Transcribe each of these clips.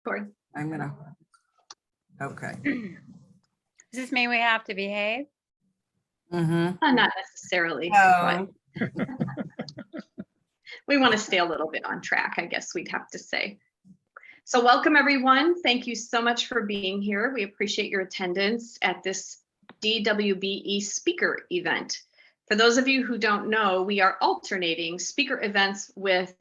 Record. I'm gonna, okay. Does this mean we have to behave? Mm-hmm. Not necessarily, Oh. but we want to stay a little bit on track, I guess we'd have to say. So welcome, everyone. Thank you so much for being here. We appreciate your attendance at this DWBE speaker event. For those of you who don't know, we are alternating speaker events with,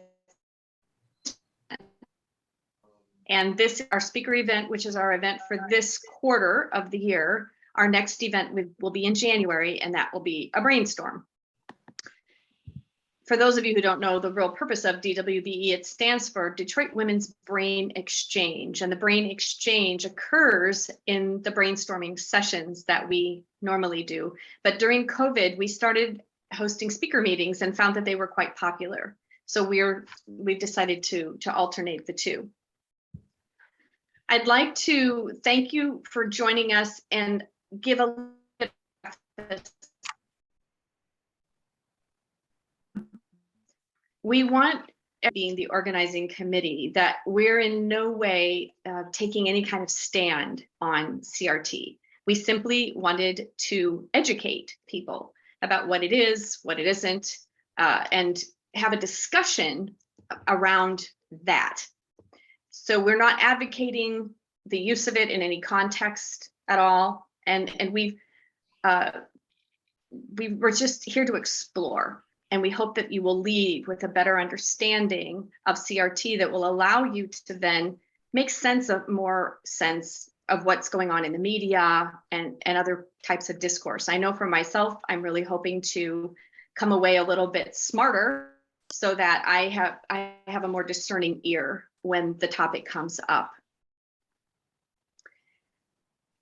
and this, our speaker event, which is our event for this quarter of the year. Our next event will be in January, and that will be a brainstorm. For those of you who don't know the real purpose of DWBE, it stands for Detroit Women's Brain Exchange. And the Brain Exchange occurs in the brainstorming sessions that we normally do. But during COVID, we started hosting speaker meetings and found that they were quite popular. So we've decided to alternate the two. I'd like to thank you for joining us and give a little bit of we want, being the organizing committee, that we're in no way taking any kind of stand on CRT. We simply wanted to educate people about what it is, what it isn't, and have a discussion around that. So we're not advocating the use of it in any context at all. And we're just here to explore. And we hope that you will leave with a better understanding of CRT that will allow you to then make more sense of what's going on in the media and other types of discourse. I know for myself, I'm really hoping to come away a little bit smarter so that I have a more discerning ear when the topic comes up.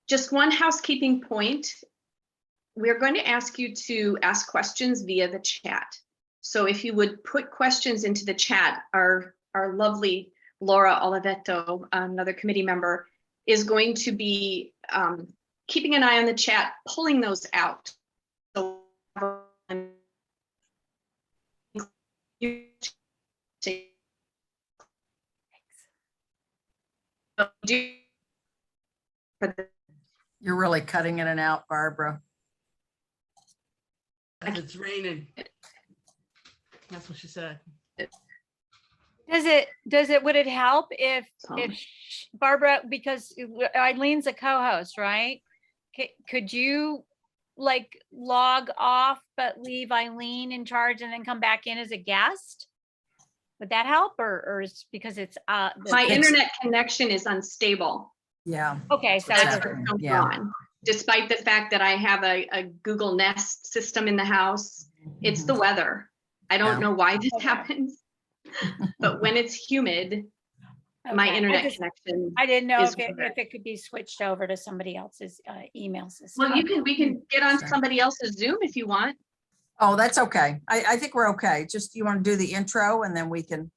Just one housekeeping point. We're going to ask you to ask questions via the chat. So if you would put questions into the chat, our lovely Laura Olivetto, another committee member, is going to be keeping an eye on the chat, pulling those out. So You're really cutting in and out, Barbara. It's raining. That's what she said. Would it help if Barbara, because Eileen's a co-host, right? Could you like log off but leave Eileen in charge and then come back in as a guest? Would that help, or is because it's my internet connection is unstable? Yeah. Okay, so That's it's what's going on. Despite the fact that I have a Google Nest system in the house, it's the weather. I don't know why this happens, but when it's humid, my internet connection. I didn't know if it could be switched over to somebody else's email system. Well, we can get on somebody else's Zoom if you want. Oh, that's okay. I think we're okay. Just, you want to do the intro and then we can.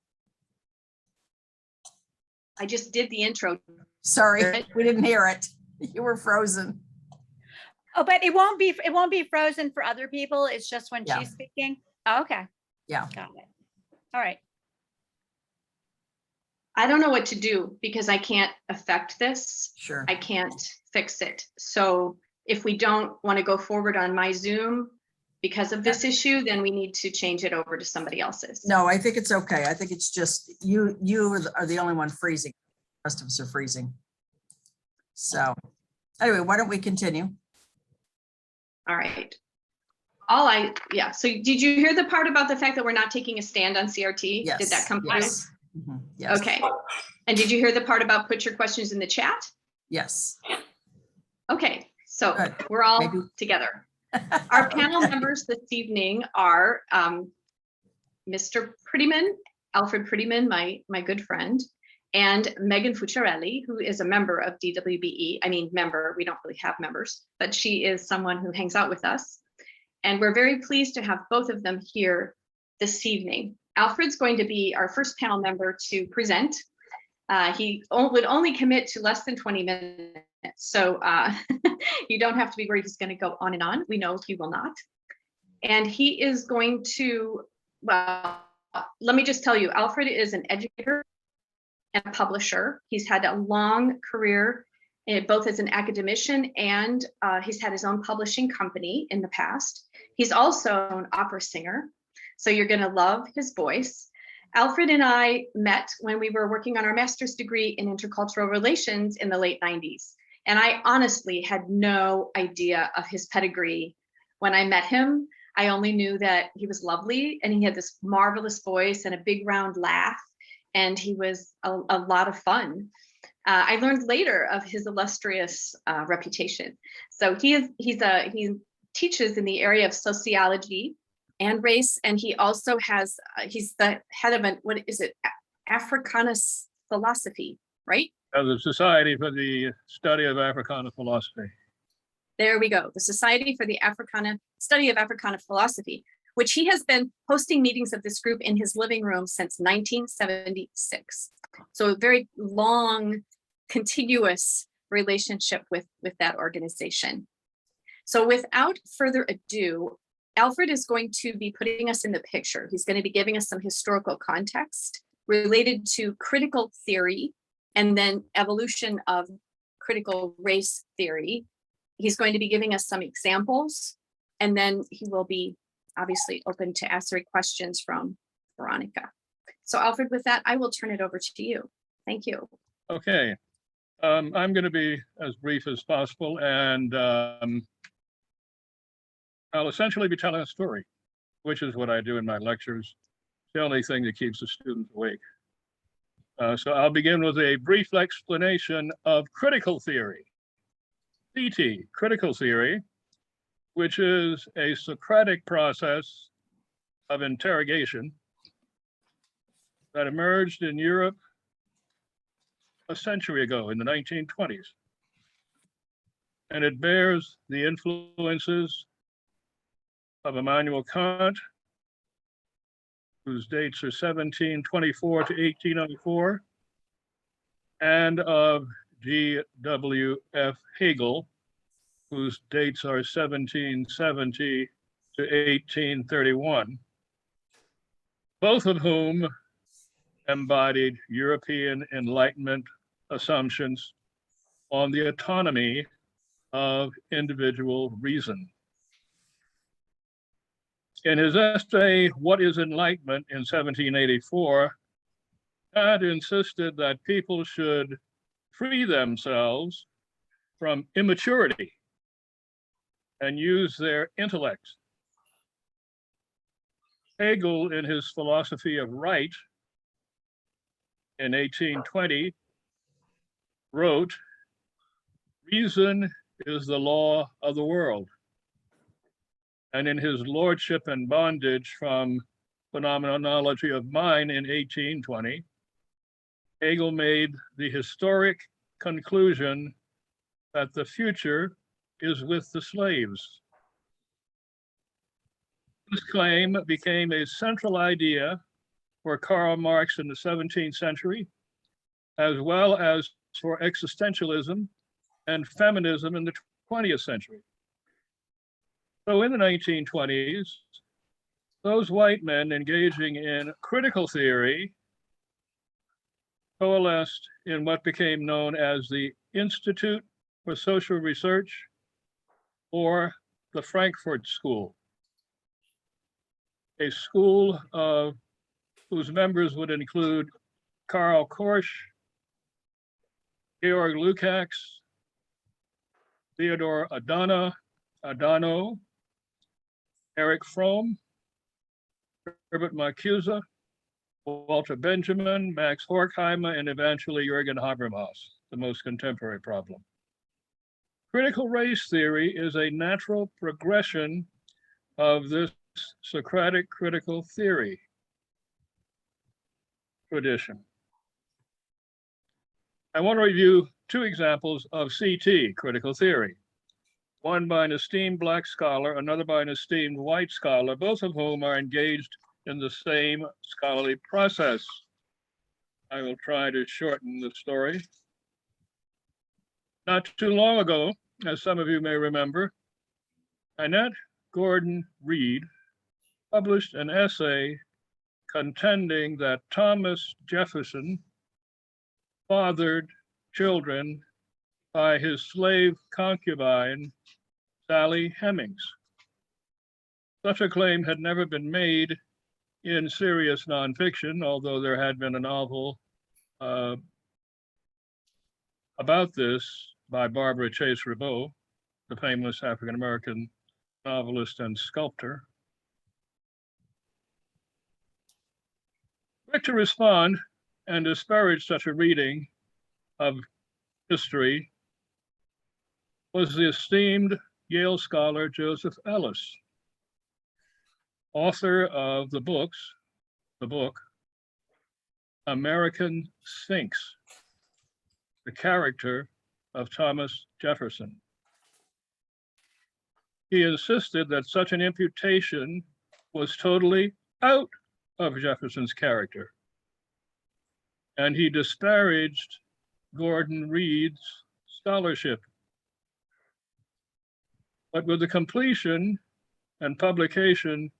I just did the intro. Sorry, we didn't hear it. You were frozen. Oh, but it won't be frozen for other people. It's just when she's speaking. Oh, okay. Yeah. Got it. All right. I don't know what to do because I can't affect this. Sure. I can't fix it. So if we don't want to go forward on my Zoom because of this issue, then we need to change it over to somebody else's. No, I think it's okay. I think it's just you are the only one freezing. The rest of us are freezing. So anyway, why don't we continue? All right. So did you hear the part about the fact that we're not taking a stand on CRT? Yes. Did that come through? Yes. Mm-hmm. Yes. Okay. And did you hear the part about put your questions in the chat? Yes. Okay. So Good. we're all Maybe. together. Our panel Okay. members this evening are Mr. Prettyman, Alfred Prettyman, my good friend, and Megan Fuciarelli, who is a member of DWBE. I mean, member, we don't really have members, but she is someone who hangs out with us. And we're very pleased to have both of them here this evening. Alfred's going to be our first panel member to present. He would only commit to less than 20 minutes. So you don't have to be worried he's going to go on and on. We know he will not. And he is going to, well, let me just tell you, Alfred is an educator and a publisher. He's had a long career both as an academician and he's had his own publishing company in the past. He's also an opera singer, so you're going to love his voice. Alfred and I met when we were working on our master's degree in intercultural relations in the late 90s. And I honestly had no idea of his pedigree when I met him. I only knew that he was lovely and he had this marvelous voice and a big round laugh. And he was a lot of fun. I learned later of his illustrious reputation. So he teaches in the area of sociology and race, and he also has he's the head of what is it, Africana philosophy, right? The Society for the Study of Africana Philosophy. There we go, the Society for the Study of Africana Philosophy, which he has been hosting meetings of this group in his living room since 1976. So a very long, contiguous relationship with that organization. So without further ado, Alfred is going to be putting us in the picture. He's going to be giving us some historical context related to critical theory and then evolution of critical race theory. He's going to be giving us some examples, and then he will be obviously open to answering questions from Veronica. So Alfred, with that, I will turn it over to you. Thank you. Okay. I'm going to be as brief as possible, and I'll essentially be telling a story, which is what I do in my lectures. It's the only thing that keeps the students awake. So I'll begin with a brief explanation of critical theory. CT, critical theory, which is a Socratic process of interrogation that emerged in Europe a century ago in the 1920s. And it bears the influences of Immanuel Kant, whose dates are 1724 to 1804, and of DWBE Hegel, whose dates are 1770 to 1831, both of whom embodied European Enlightenment assumptions on the autonomy of individual reason. In his essay, What is Enlightenment, in 1784, Kant insisted that people should free themselves from immaturity and use their intellect. Hegel, in his philosophy of right in 1820, wrote, "Reason is the law of the world." And in his Lordship and Bondage from Phenomenology of Mind in 1820, Hegel made the historic conclusion that the future is with the slaves. This claim became a central idea for Karl Marx in the 17th century, as well as for existentialism and feminism in the 20th century. So in the 1920s, those white men engaging in critical theory coalesced in what became known as the Institute for Social Research, or the Frankfurt School, a school whose members would include Karl Korsch, Georg Lukács, Theodor Adorno, Erich Fromm, Herbert Marcuse, Walter Benjamin, Max Horkheimer, and eventually Jürgen Habermas, the most contemporary problem. Critical race theory is a natural progression of this Socratic critical theory tradition. I want to review two examples of CT, critical theory. One by an esteemed Black scholar, another by an esteemed white scholar, both of whom are engaged in the same scholarly process. I will try to shorten the story. Not too long ago, as some of you may remember, Annette Gordon Reed published an essay contending that Thomas Jefferson fathered children by his slave concubine, Sally Hemings. Such a claim had never been made in serious nonfiction, although there had been a novel about this by Barbara Chase Ribot, the famous African-American novelist and sculptor. Quick to respond and disparage such a reading of history was the esteemed Yale scholar Joseph Ellis, author of the book American Sphinx, the character of Thomas Jefferson. He insisted that such an imputation was totally out of Jefferson's character, and he disparaged Gordon Reed's scholarship. But with the completion and publication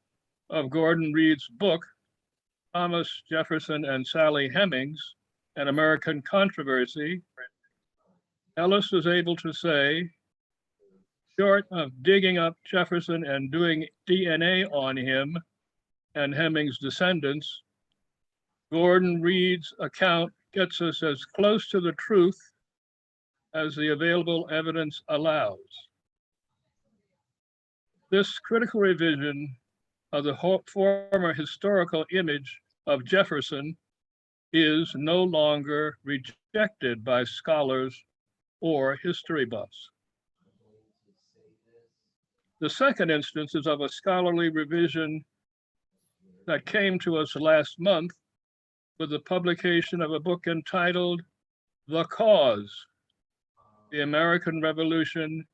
of Gordon Reed's book, Thomas Jefferson and Sally Hemings, An American Controversy, Ellis was able to say, short of digging up Jefferson and doing DNA on him and Hemings' descendants, Gordon Reed's account gets us as close to the truth as the available evidence allows. This critical revision of the former historical image of Jefferson is no longer rejected by scholars or history buffs. The second instance is of a scholarly revision that came to us last month with the publication of a book entitled The Cause, the American Revolution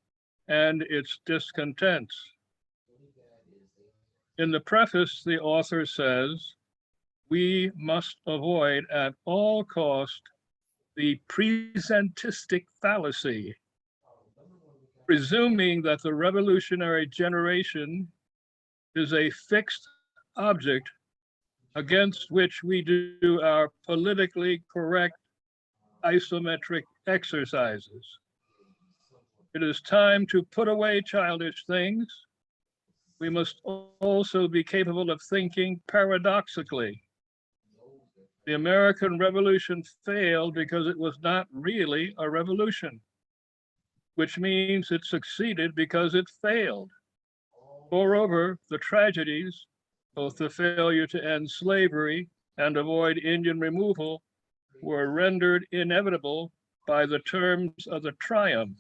and its Discontents. In the preface, the author says, we must avoid at all cost the presentistic fallacy, presuming that the revolutionary generation is a fixed object against which we do our politically correct isometric exercises. It is time to put away childish things. We must also be capable of thinking paradoxically. The American Revolution failed because it was not really a revolution, which means it succeeded because it failed. Moreover, the tragedies, both the failure to end slavery and avoid Indian removal, were rendered inevitable by the terms of the triumph.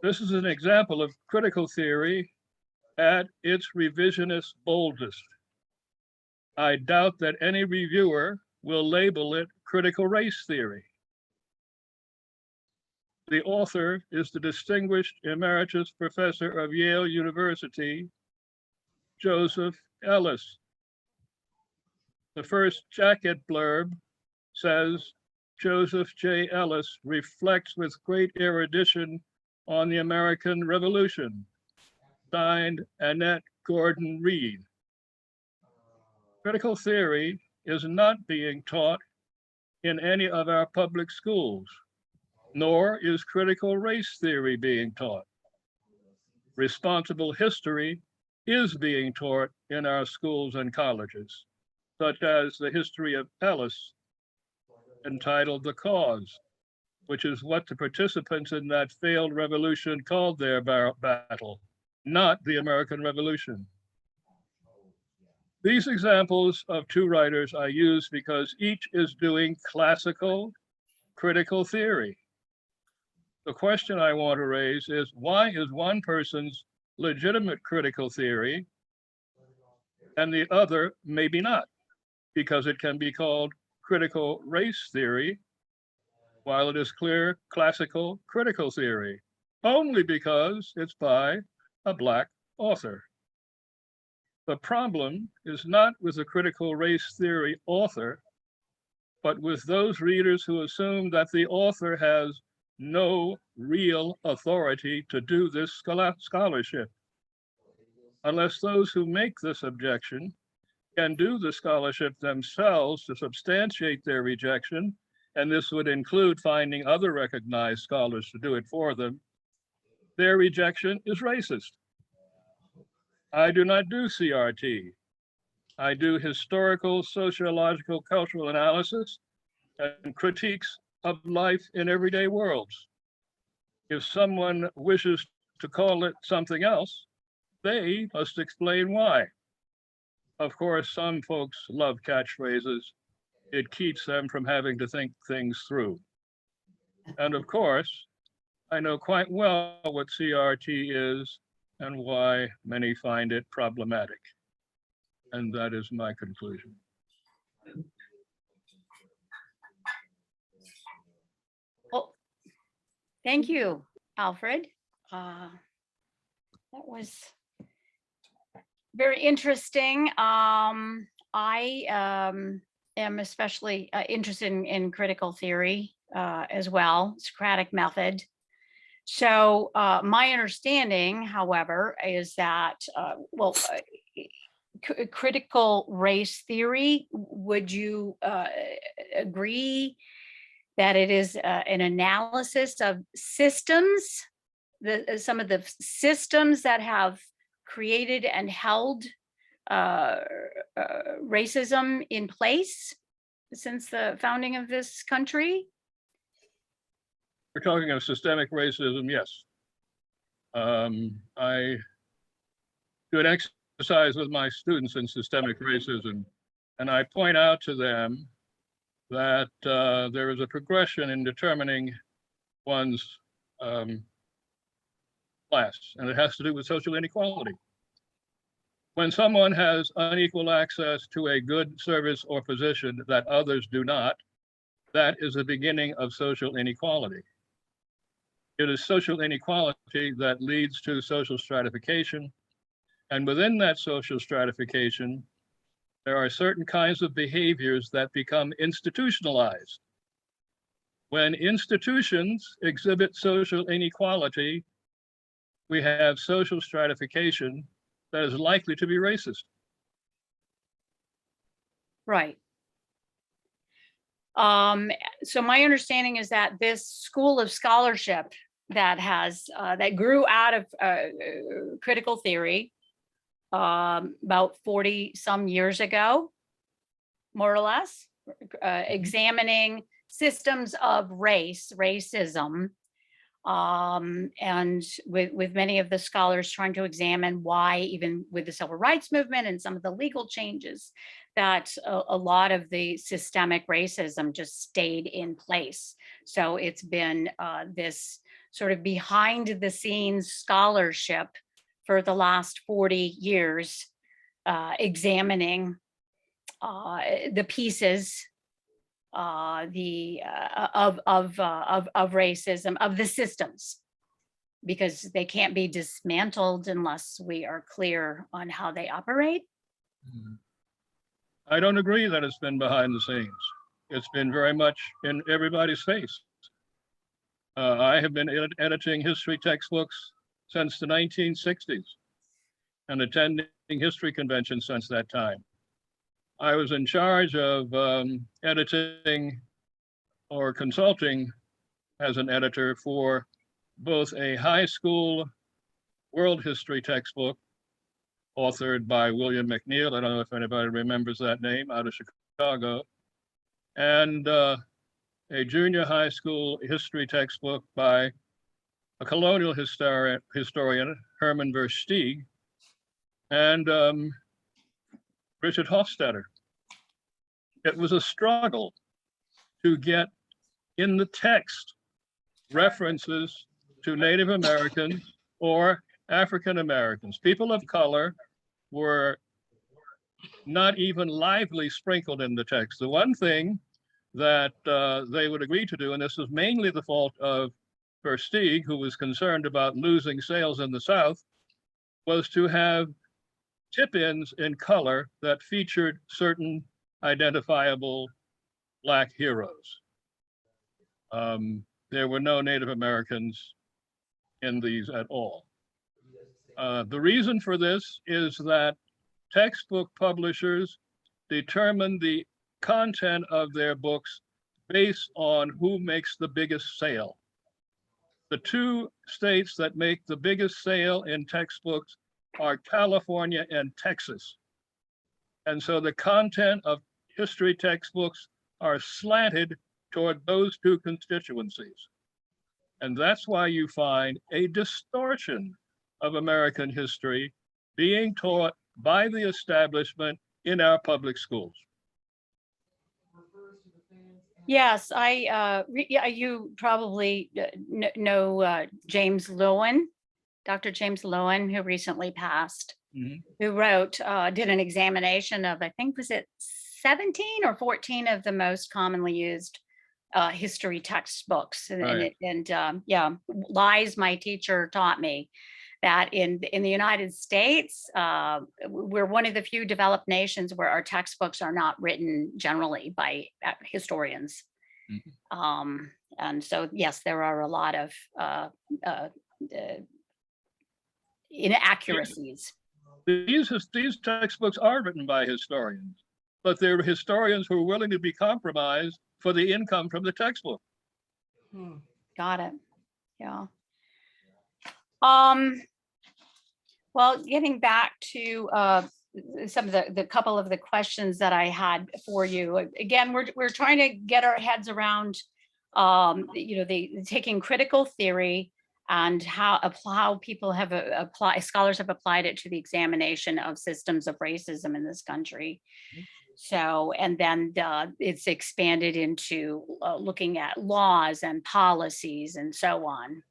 This is an example of critical theory at its revisionist boldest. I doubt that any reviewer will label it critical race theory. The author is the distinguished emeritus professor of Yale University, Joseph Ellis. The first jacket blurb says, Joseph J. Ellis reflects with great erudition on the American Revolution, signed Annette Gordon Reed. Critical theory is not being taught in any of our public schools, nor is critical race theory being taught. Responsible history is being taught in our schools and colleges, such as the history of Ellis, entitled The Cause, which is what the participants in that failed revolution called their battle, not the American Revolution. These examples of two writers I use because each is doing classical critical theory. The question I want to raise is, why is one person's legitimate critical theory and the other maybe not? Because it can be called critical race theory, while it is clear classical critical theory, only because it's by a Black author. The problem is not with the critical race theory author, but with those readers who assume that the author has no real authority to do this scholarship. Unless those who make this objection can do the scholarship themselves to substantiate their rejection and this would include finding other recognized scholars to do it for them, their rejection is racist. I do not do CRT. I do historical, sociological, cultural analysis and critiques of life in everyday worlds. If someone wishes to call it something else, they must explain why. Of course, some folks love catchphrases. It keeps them from having to think things through. And of course, I know quite well what CRT is and why many find it problematic. And that is my conclusion. Well, thank you, Alfred. That was very interesting. I am especially interested in critical theory as well, Socratic method. So my understanding, however, is that, critical race theory, would you agree that it is an analysis of systems, some of the systems that have created and held racism in place since the founding of this country? We're talking of systemic racism, yes. I do an exercise with my students in systemic racism, and I point out to them that there is a progression in determining one's class, and it has to do with social inequality. When someone has unequal access to a good service or position that others do not, that is the beginning of social inequality. It is social inequality that leads to social stratification. And within that social stratification, there are certain kinds of behaviors that become institutionalized. When institutions exhibit social inequality, we have social stratification that is likely to be racist. Right. So my understanding is that this school of scholarship that has that grew out of critical theory about 40 some years ago, more or less, examining systems of racism, and with many of the scholars trying to examine why, even with the civil rights movement and some of the legal changes, that a lot of the systemic racism just stayed in place. So it's been this sort of behind the scenes scholarship for the last 40 years, examining the pieces of racism, of the systems, because they can't be dismantled unless we are clear on how they operate. I don't agree that it's been behind the scenes. It's been very much in everybody's face. I have been editing history textbooks since the 1960s and attending history conventions since that time. I was in charge of editing or consulting as an editor for both a high school world history textbook authored by William McNeill. I don't know if anybody remembers that name, out of Chicago, and a junior high school history textbook by a colonial historian, Herman Versteeg, and Richard Hofstadter. It was a struggle to get in the text references to Native Americans or African Americans. People of color were not even lively sprinkled in the text. The one thing that they would agree to do, and this was mainly the fault of Versteeg, who was concerned about losing sales in the South, was to have tip-ins in color that featured certain identifiable Black heroes. There were no Native Americans in these at all. The reason for this is that textbook publishers determine the content of their books based on who makes the biggest sale. The two states that make the biggest sale in textbooks are California and Texas. And so the content of history textbooks are slanted toward those two constituencies. And that's why you find a distortion of American history being taught by the establishment in our public schools. Yes, yeah, you probably know James Loewen, Dr. James Loewen, who recently passed, who wrote, did an examination of, I think, was it 17 or 14 of the most commonly used history textbooks. Yeah, Lies My Teacher Taught Me, that in the United States, we're one of the few developed nations where our textbooks are not written generally by historians. And so, yes, there are a lot of inaccuracies. These textbooks are written by historians, but they're historians who are willing to be compromised for the income from the textbook. Got it. Yeah. Well, getting back to some of the couple of the questions that I had for you. Again, we're trying to get our heads around, the taking critical theory and how people have scholars have applied it to the examination of systems of racism in this country. So, and then it's expanded into looking at laws and policies and so on.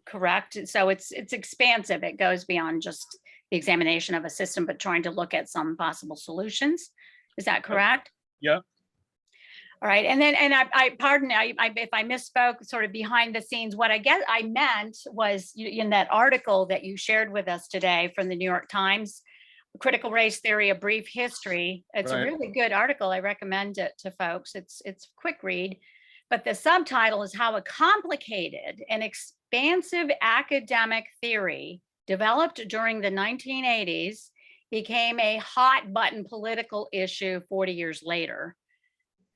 Correct. So it's expansive. It goes beyond just the examination of a system, but trying to look at some possible solutions. Is that correct? Yeah. All right. And then, pardon, if I misspoke sort of behind the scenes, what I guess I meant was in that article that you shared with us today from the New York Times, Critical Race Theory, A Brief History. It's a really good article. I recommend it to folks. It's a quick read, but the subtitle is How a Complicated and Expansive Academic Theory Developed During the 1980s Became a Hot Button Political Issue 40 years later.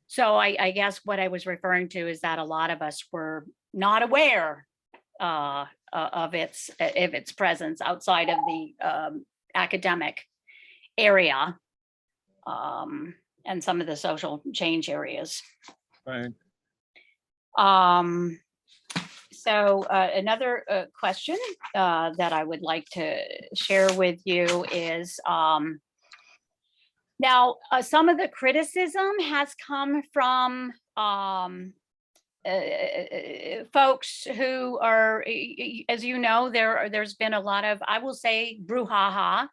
So I guess what I was referring to is that a lot of us were not aware of its presence outside of the academic area and some of the social change areas. Right. So another question that I would like to share with you is, now some of the criticism has come from folks who are, as you know, there's been a lot of, I will say, brouhaha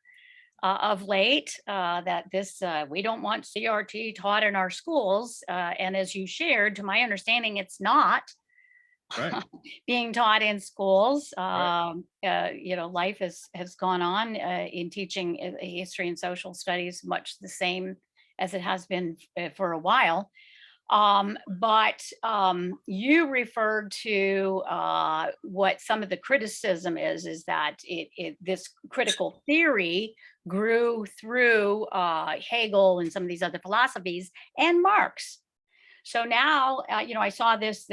of late, that this we don't want CRT taught in our schools, and as you shared, to my understanding, it's not being taught in schools. Life has gone on in teaching history and social studies much the same as it has been for a while. But you referred to what some of the criticism is that this critical theory grew through Hegel and some of these other philosophies and Marx. So now, I saw this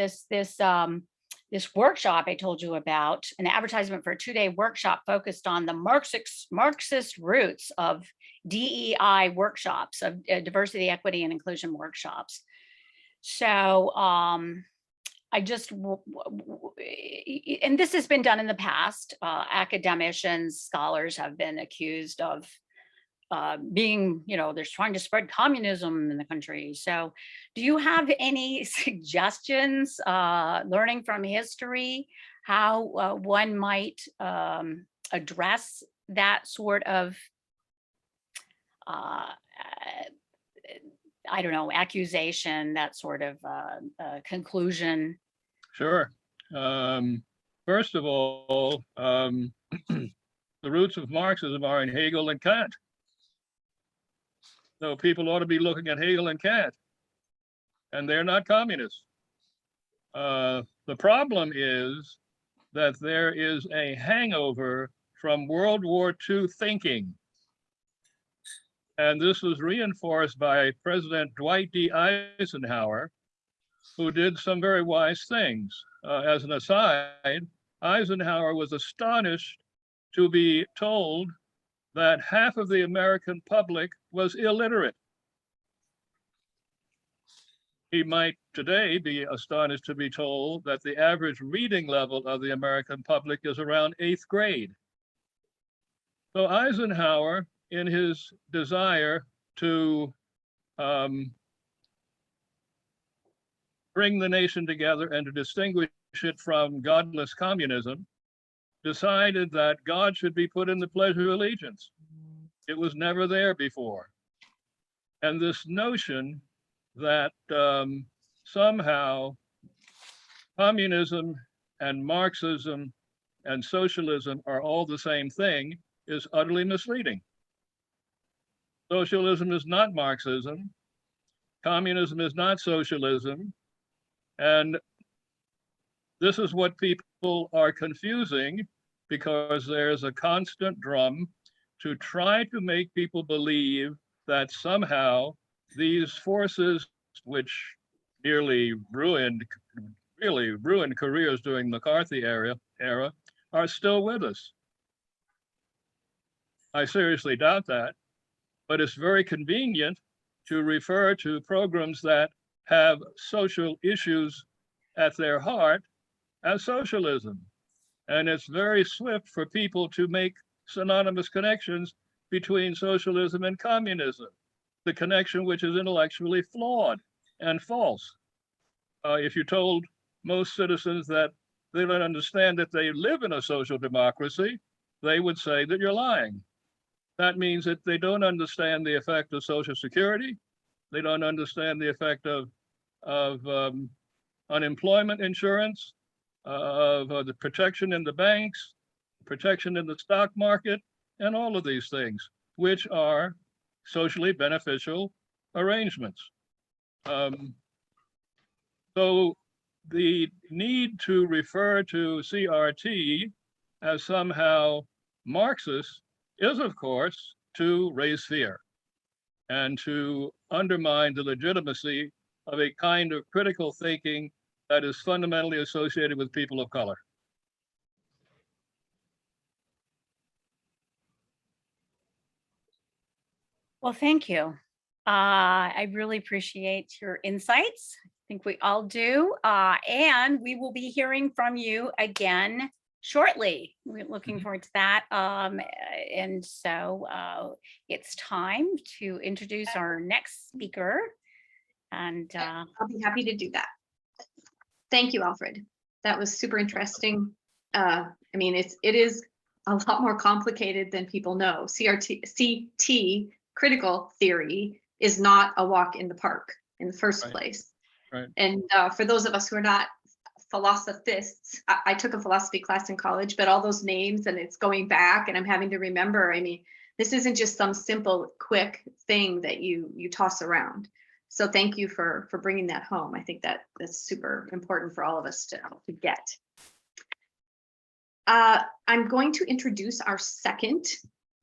workshop I told you about, an advertisement for a 2-day workshop focused on the Marxist roots of DEI workshops, of diversity, equity, and inclusion workshops. So I just, and this has been done in the past. Academicians, scholars have been accused of being, they're trying to spread communism in the country. So do you have any suggestions, learning from history, how one might address that sort of, accusation, that sort of conclusion? Sure. First of all, the roots of Marxism are in Hegel and Kant. So people ought to be looking at Hegel and Kant, and they're not communists. The problem is that there is a hangover from World War II thinking. And this was reinforced by President Dwight D. Eisenhower, who did some very wise things. As an aside, Eisenhower was astonished to be told that half of the American public was illiterate. He might today be astonished to be told that the average reading level of the American public is around 8th grade. So Eisenhower, in his desire to bring the nation together and to distinguish it from godless communism, decided that God should be put in the Pledge of Allegiance. It was never there before. And this notion that somehow communism and Marxism and socialism are all the same thing is utterly misleading. Socialism is not Marxism. Communism is not socialism. And this is what people are confusing, because there's a constant drum to try to make people believe that somehow these forces, which really ruined careers during McCarthy era, are still with us. I seriously doubt that, but it's very convenient to refer to programs that have social issues at their heart as socialism. And it's very swift for people to make synonymous connections between socialism and communism, the connection which is intellectually flawed and false. If you told most citizens that they don't understand that they live in a social democracy, they would say that you're lying. That means that they don't understand the effect of Social Security. They don't understand the effect of unemployment insurance, of the protection in the banks, protection in the stock market, and all of these things, which are socially beneficial arrangements. So the need to refer to CRT as somehow Marxist is, of course, to raise fear and to undermine the legitimacy of a kind of critical thinking that is fundamentally associated with people of color. Well, thank you. I really appreciate your insights. I think we all do. And we will be hearing from you again shortly. We're looking forward to that. And so it's time to introduce our next speaker. And I'll be happy to do that. Thank you, Alfred. That was super interesting. I mean, it is a lot more complicated than people know. CT, critical theory, is not a walk in the park in the first place. Right. And for those of us who are not philosophists, I took a philosophy class in college, but all those names and it's going back and I'm having to remember. I mean, this isn't just some simple, quick thing that you toss around. So thank you for bringing that home. I think that's super important for all of us to get. I'm going to introduce our second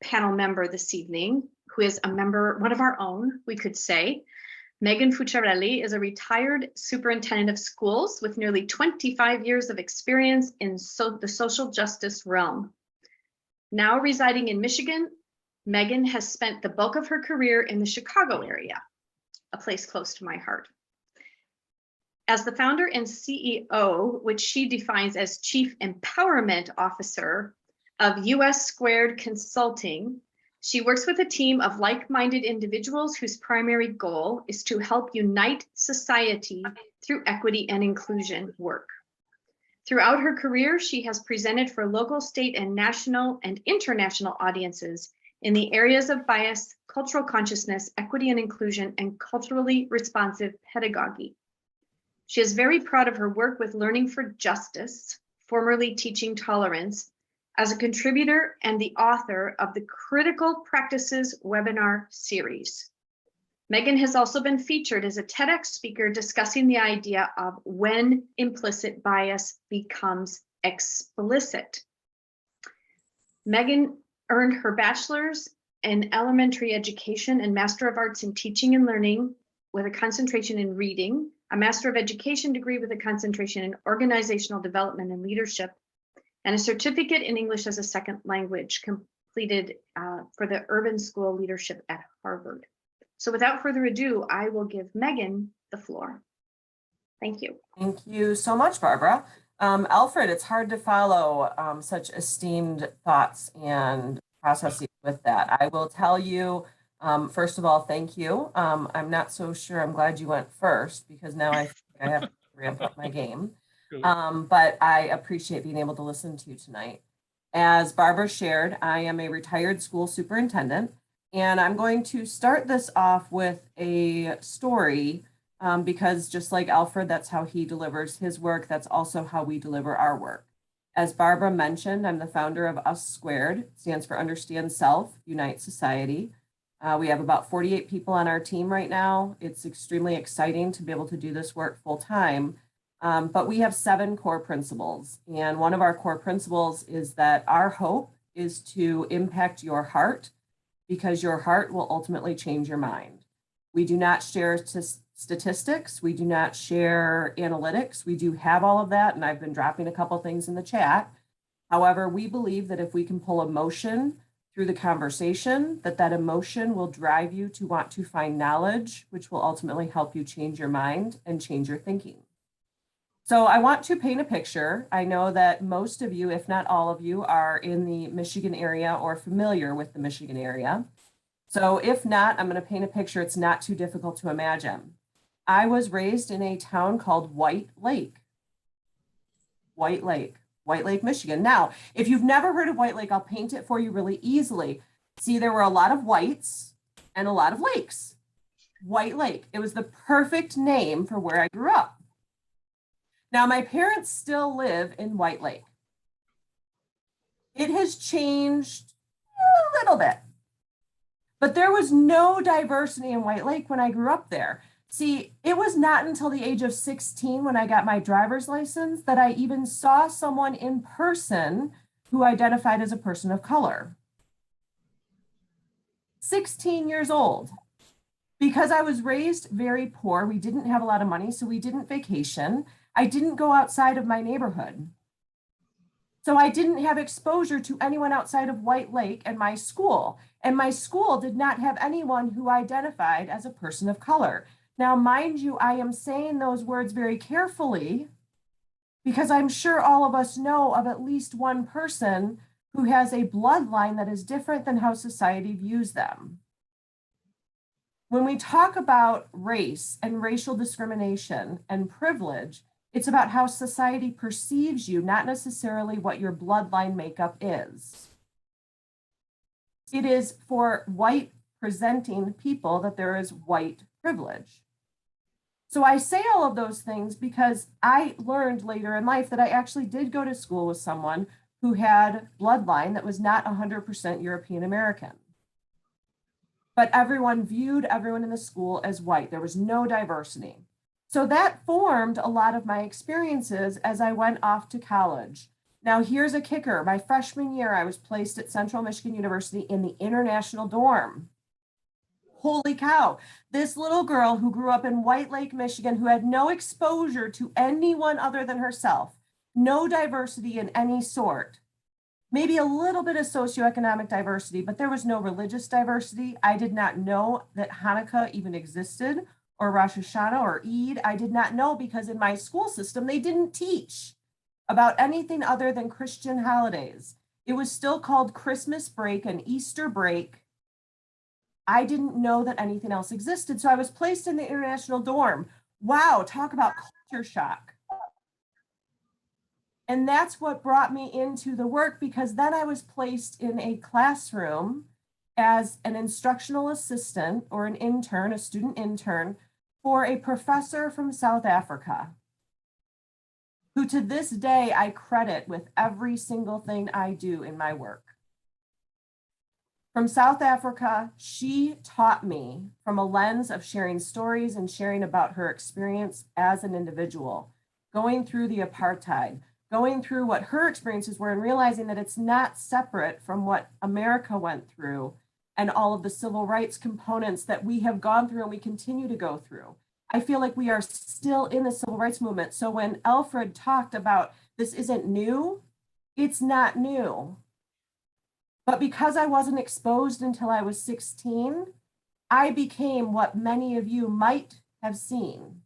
panel member this evening, who is a member, one of our own, we could say. Megan Fuciarelli is a retired superintendent of schools with nearly 25 years of experience in the social justice realm. Now residing in Michigan, Megan has spent the bulk of her career in the Chicago area, a place close to my heart. As the founder and CEO, which she defines as Chief Empowerment Officer of US Squared Consulting, she works with a team of like-minded individuals whose primary goal is to help unite society through equity and inclusion work. Throughout her career, she has presented for local, state, and national and international audiences in the areas of bias, cultural consciousness, equity and inclusion, and culturally responsive pedagogy. She is very proud of her work with Learning for Justice, formerly Teaching Tolerance, as a contributor and the author of the Critical Practices webinar series. Megan has also been featured as a TEDx speaker discussing the idea of when implicit bias becomes explicit. Megan earned her bachelor's in elementary education and Master of Arts in Teaching and Learning with a concentration in reading a Master of Education degree with a concentration in organizational development and leadership, and a certificate in English as a second language completed for the Urban School Leadership at Harvard. So without further ado, I will give Megan the floor. Thank you. Thank you so much, Barbara. Alfred, it's hard to follow such esteemed thoughts and processes with that. I will tell you, first of all, thank you. I'm not so sure. I'm glad you went first because now I think I have to ramp up my game. But I appreciate being able to listen to you tonight. As Barbara shared, I am a retired school superintendent, and I'm going to start this off with a story because just like Alfred, that's how he delivers his work. That's also how we deliver our work. As Barbara mentioned, I'm the founder of US Squared. It stands for Understand Self, Unite Society. We have about 48 people on our team right now. It's extremely exciting to be able to do this work full time. But we have 7 core principles. And one of our core principles is that our hope is to impact your heart because your heart will ultimately change your mind. We do not share statistics. We do not share analytics. We do have all of that. And I've been dropping a couple things in the chat. However, we believe that if we can pull emotion through the conversation, that emotion will drive you to want to find knowledge, which will ultimately help you change your mind and change your thinking. So I want to paint a picture. I know that most of you, if not all of you, are in the Michigan area or familiar with the Michigan area. So if not, I'm going to paint a picture. It's not too difficult to imagine. I was raised in a town called White Lake, Michigan. Now, if you've never heard of White Lake, I'll paint it for you really easily. See, there were a lot of whites and a lot of lakes. White Lake. It was the perfect name for where I grew up. Now, my parents still live in White Lake. It has changed a little bit, but there was no diversity in White Lake when I grew up there. See, it was not until the age of 16 when I got my driver's license that I even saw someone in person who identified as a person of color. 16 years old. Because I was raised very poor, we didn't have a lot of money, so we didn't vacation. I didn't go outside of my neighborhood. So I didn't have exposure to anyone outside of White Lake and my school. And my school did not have anyone who identified as a person of color. Now, mind you, I am saying those words very carefully because I'm sure all of us know of at least one person who has a bloodline that is different than how society views them. When we talk about race and racial discrimination and privilege, it's about how society perceives you, not necessarily what your bloodline makeup is. It is for white presenting people that there is white privilege. So I say all of those things because I learned later in life that I actually did go to school with someone who had bloodline that was not 100% European American. But everyone viewed everyone in the school as white. There was no diversity. So that formed a lot of my experiences as I went off to college. Now here's a kicker. My freshman year, I was placed at Central Michigan University in the international dorm. Holy cow. This little girl who grew up in White Lake, Michigan, who had no exposure to anyone other than herself, no diversity in any sort, maybe a little bit of socioeconomic diversity, but there was no religious diversity. I did not know that Hanukkah even existed, or Rosh Hashanah or Eid. I did not know because in my school system, they didn't teach about anything other than Christian holidays. It was still called Christmas break and Easter break. I didn't know that anything else existed. So I was placed in the international dorm. Wow, talk about culture shock. And that's what brought me into the work because then I was placed in a classroom as an instructional assistant or an intern, a student intern, for a professor from South Africa, who to this day I credit with every single thing I do in my work. From South Africa, she taught me from a lens of sharing stories and sharing about her experience as an individual, going through the apartheid, going through what her experiences were and realizing that it's not separate from what America went through and all of the civil rights components that we have gone through and we continue to go through. I feel like we are still in the civil rights movement. So when Alfred talked about this isn't new, it's not new. But because I wasn't exposed until I was 16, I became what many of you might have seen.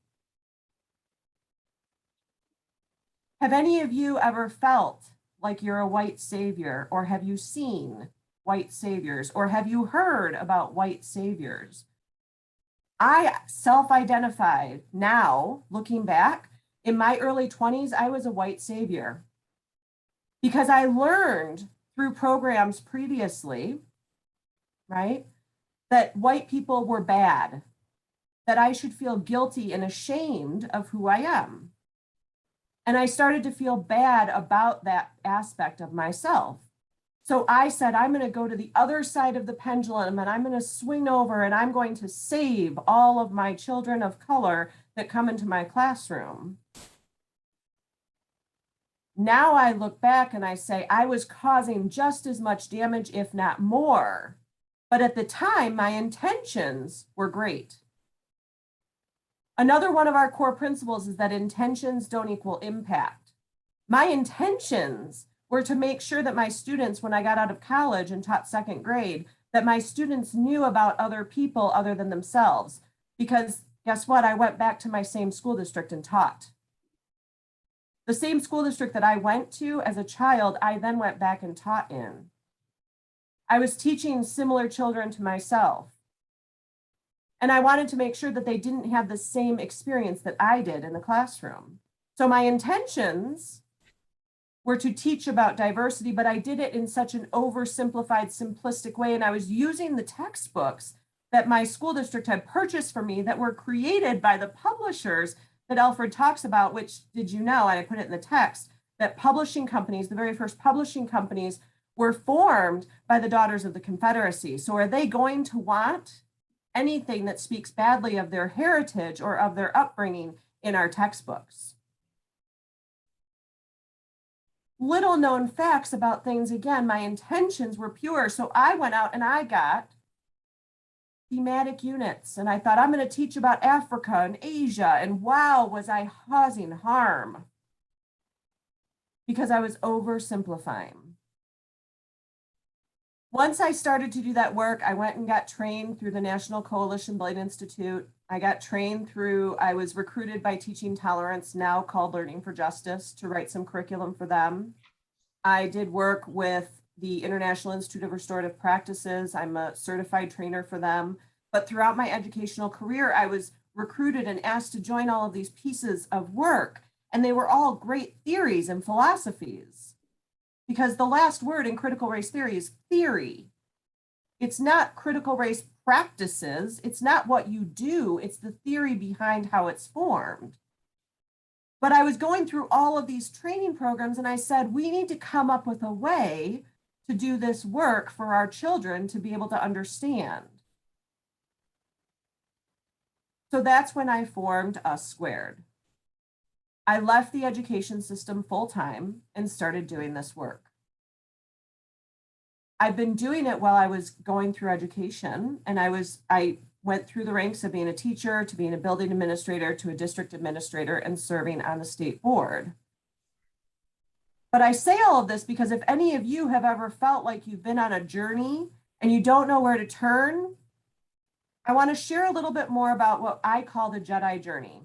Have any of you ever felt like you're a white savior, or have you seen white saviors, or have you heard about white saviors? I self-identified now, looking back, in my early 20s, I was a white savior because I learned through programs previously, right, that white people were bad, that I should feel guilty and ashamed of who I am. And I started to feel bad about that aspect of myself. So I said, I'm going to go to the other side of the pendulum and I'm going to swing over and I'm going to save all of my children of color that come into my classroom. Now I look back and I say, I was causing just as much damage, if not more. But at the time, my intentions were great. Another one of our core principles is that intentions don't equal impact. My intentions were to make sure that my students, when I got out of college and taught second grade, that my students knew about other people other than themselves. Because guess what? I went back to my same school district and taught. The same school district that I went to as a child, I then went back and taught in. I was teaching similar children to myself. And I wanted to make sure that they didn't have the same experience that I did in the classroom. So my intentions were to teach about diversity, but I did it in such an oversimplified, simplistic way. And I was using the textbooks that my school district had purchased for me that were created by the publishers that Alfred talks about, which, did you know, and I put it in the text, that publishing companies, the very first publishing companies, were formed by the Daughters of the Confederacy. So are they going to want anything that speaks badly of their heritage or of their upbringing in our textbooks? Little known facts about things, again, my intentions were pure. So I went out and I got thematic units and I thought, I'm going to teach about Africa and Asia. And wow, was I causing harm because I was oversimplifying. Once I started to do that work, I went and got trained through the National Coalition Blight Institute. I got trained through, I was recruited by Teaching Tolerance, now called Learning for Justice, to write some curriculum for them. I did work with the International Institute of Restorative Practices. I'm a certified trainer for them. But throughout my educational career, I was recruited and asked to join all of these pieces of work. And they were all great theories and philosophies. Because the last word in critical race theory is theory. It's not critical race practices. It's not what you do. It's the theory behind how it's formed. But I was going through all of these training programs and I said, we need to come up with a way to do this work for our children to be able to understand. So that's when I formed Us Squared. I left the education system full time and started doing this work. I've been doing it while I was going through education, and I went through the ranks of being a teacher to being a building administrator to a district administrator and serving on the state board. But I say all of this because if any of you have ever felt like you've been on a journey and you don't know where to turn, I want to share a little bit more about what I call the Jedi Journey.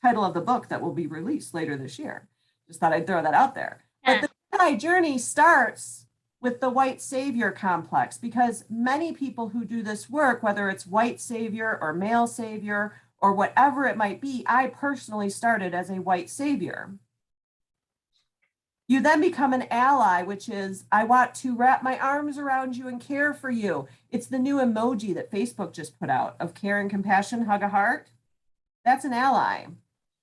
Title of the book that will be released later this year. Just thought I'd throw that out there. But the Jedi journey starts with the white savior complex, because many people who do this work, whether it's white savior or male savior or whatever it might be, I personally started as a white savior. You then become an ally, which is, I want to wrap my arms around you and care for you. It's the new emoji that Facebook just put out of care and compassion, hug a heart. That's an ally.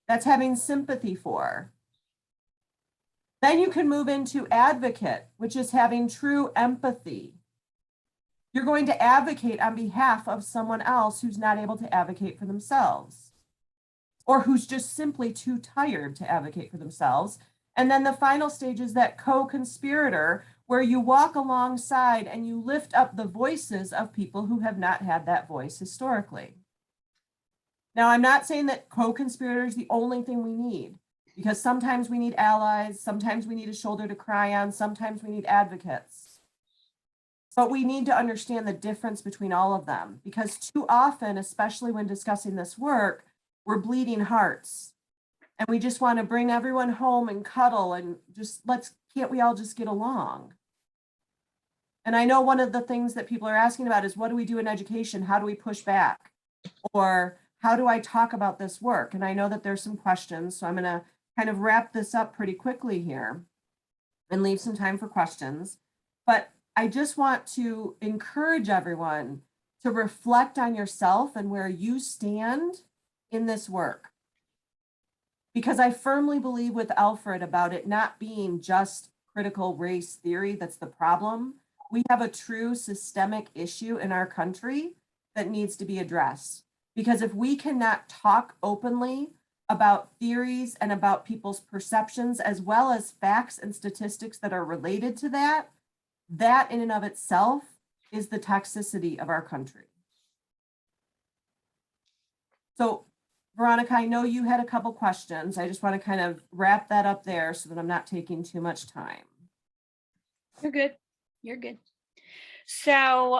That's having sympathy for. Then you can move into advocate, which is having true empathy. You're going to advocate on behalf of someone else who's not able to advocate for themselves, or who's just simply too tired to advocate for themselves. And then the final stage is that co-conspirator, where you walk alongside and you lift up the voices of people who have not had that voice historically. Now, I'm not saying that co-conspirator is the only thing we need, because sometimes we need allies, sometimes we need a shoulder to cry on, sometimes we need advocates. But we need to understand the difference between all of them, because too often, especially when discussing this work, we're bleeding hearts. And we just want to bring everyone home and cuddle and just can't we all just get along? And I know one of the things that people are asking about is, what do we do in education? How do we push back? Or how do I talk about this work? And I know that there's some questions, so I'm going to kind of wrap this up pretty quickly here and leave some time for questions. But I just want to encourage everyone to reflect on yourself and where you stand in this work. Because I firmly believe with Alfred about it not being just critical race theory that's the problem. We have a true systemic issue in our country that needs to be addressed. Because if we cannot talk openly about theories and about people's perceptions, as well as facts and statistics that are related to that, that in and of itself is the toxicity of our country. So, Veronica, I know you had a couple questions. I just want to kind of wrap that up there so that I'm not taking too much time. You're good. You're good. So,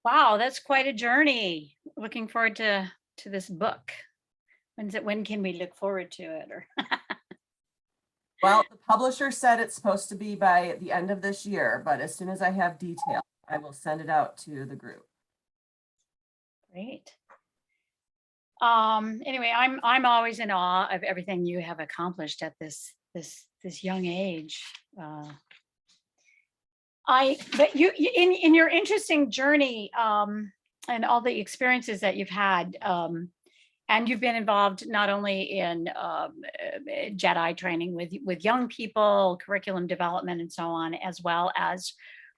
wow, that's quite a journey. Looking forward to this book. When can we look forward to it? Or Well, the publisher said it's supposed to be by the end of this year, but as soon as I have details, I will send it out to the group. Great. Anyway, I'm always in awe of everything you have accomplished at this young age. But you in your interesting journey and all the experiences that you've had, and you've been involved not only in Jedi training with young people, curriculum development, and so on, as well as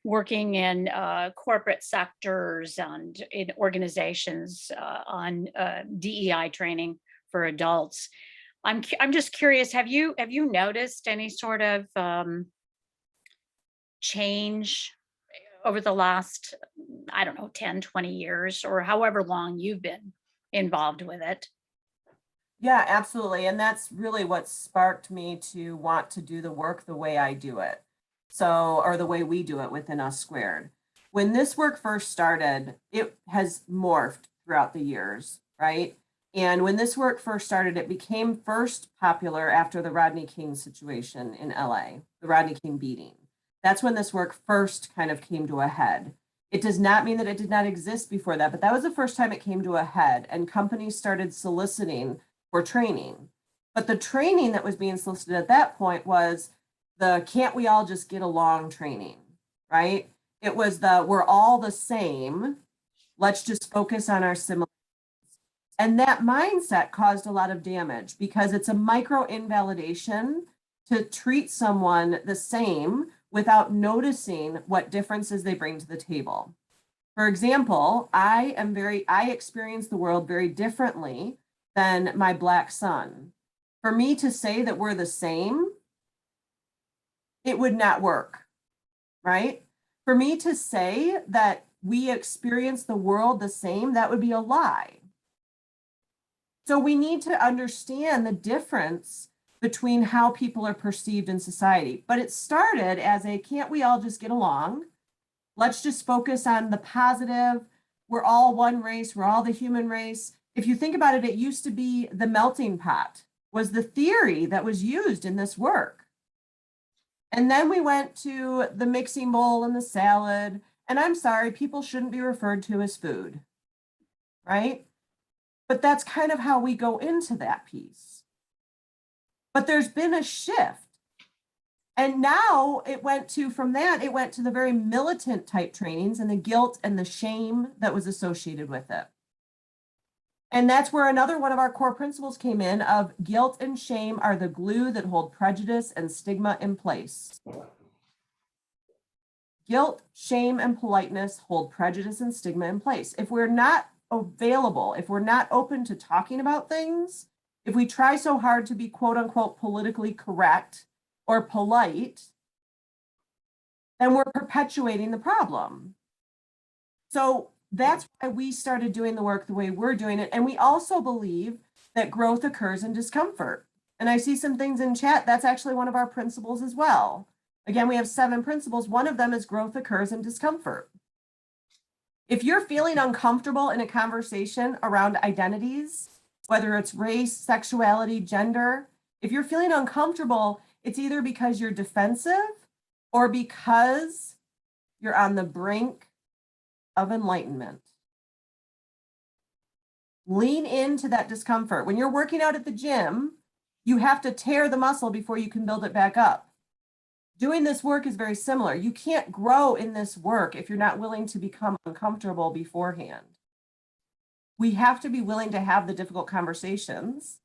working in corporate sectors and in organizations on DEI training for adults. I'm just curious, have you noticed any sort of change over the last, I don't know, 10, 20 years, or however long you've been involved with it? Yeah, absolutely. And that's really what sparked me to want to do the work the way I do it. So, or the way we do it within Us Squared. When this work first started, it has morphed throughout the years, right? And when this work first started, it became first popular after the Rodney King situation in LA, the Rodney King beating. That's when this work first kind of came to a head. It does not mean that it did not exist before that, but that was the first time it came to a head, and companies started soliciting for training. But the training that was being solicited at that point was the can't we all just get along training, right? It was the we're all the same, let's just focus on our similarities. And that mindset caused a lot of damage because it's a micro invalidation to treat someone the same without noticing what differences they bring to the table. For example, I experience the world very differently than my Black son. For me to say that we're the same, it would not work, right? For me to say that we experience the world the same, that would be a lie. So we need to understand the difference between how people are perceived in society. But it started as a can't we all just get along? Let's just focus on the positive. We're all one race. We're all the human race. If you think about it, it used to be the melting pot was the theory that was used in this work. And then we went to the mixing bowl and the salad. And I'm sorry, people shouldn't be referred to as food, right? But that's kind of how we go into that piece. But there's been a shift. And now it went to the very militant type trainings and the guilt and the shame that was associated with it. And that's where another one of our core principles came in of guilt and shame are the glue that hold prejudice and stigma in place. Guilt, shame, and politeness hold prejudice and stigma in place. If we're not available, if we're not open to talking about things, if we try so hard to be quote unquote politically correct or polite, then we're perpetuating the problem. So that's why we started doing the work the way we're doing it. And we also believe that growth occurs in discomfort. And I see some things in chat. That's actually one of our principles as well. Again, we have 7 principles. One of them is growth occurs in discomfort. If you're feeling uncomfortable in a conversation around identities, whether it's race, sexuality, gender, if you're feeling uncomfortable, it's either because you're defensive or because you're on the brink of enlightenment. Lean into that discomfort. When you're working out at the gym, you have to tear the muscle before you can build it back up. Doing this work is very similar. You can't grow in this work if you're not willing to become uncomfortable beforehand. We have to be willing to have the difficult conversations.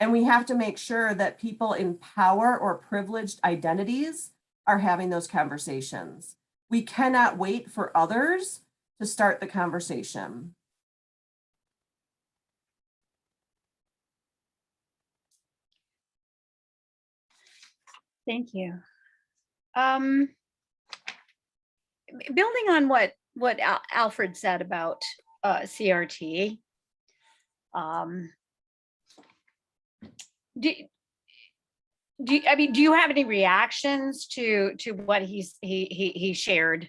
And we have to make sure that people in power or privileged identities are having those conversations. We cannot wait for others to start the conversation. Thank you. Building on what Alfred said about CRT, do you have any reactions to what he shared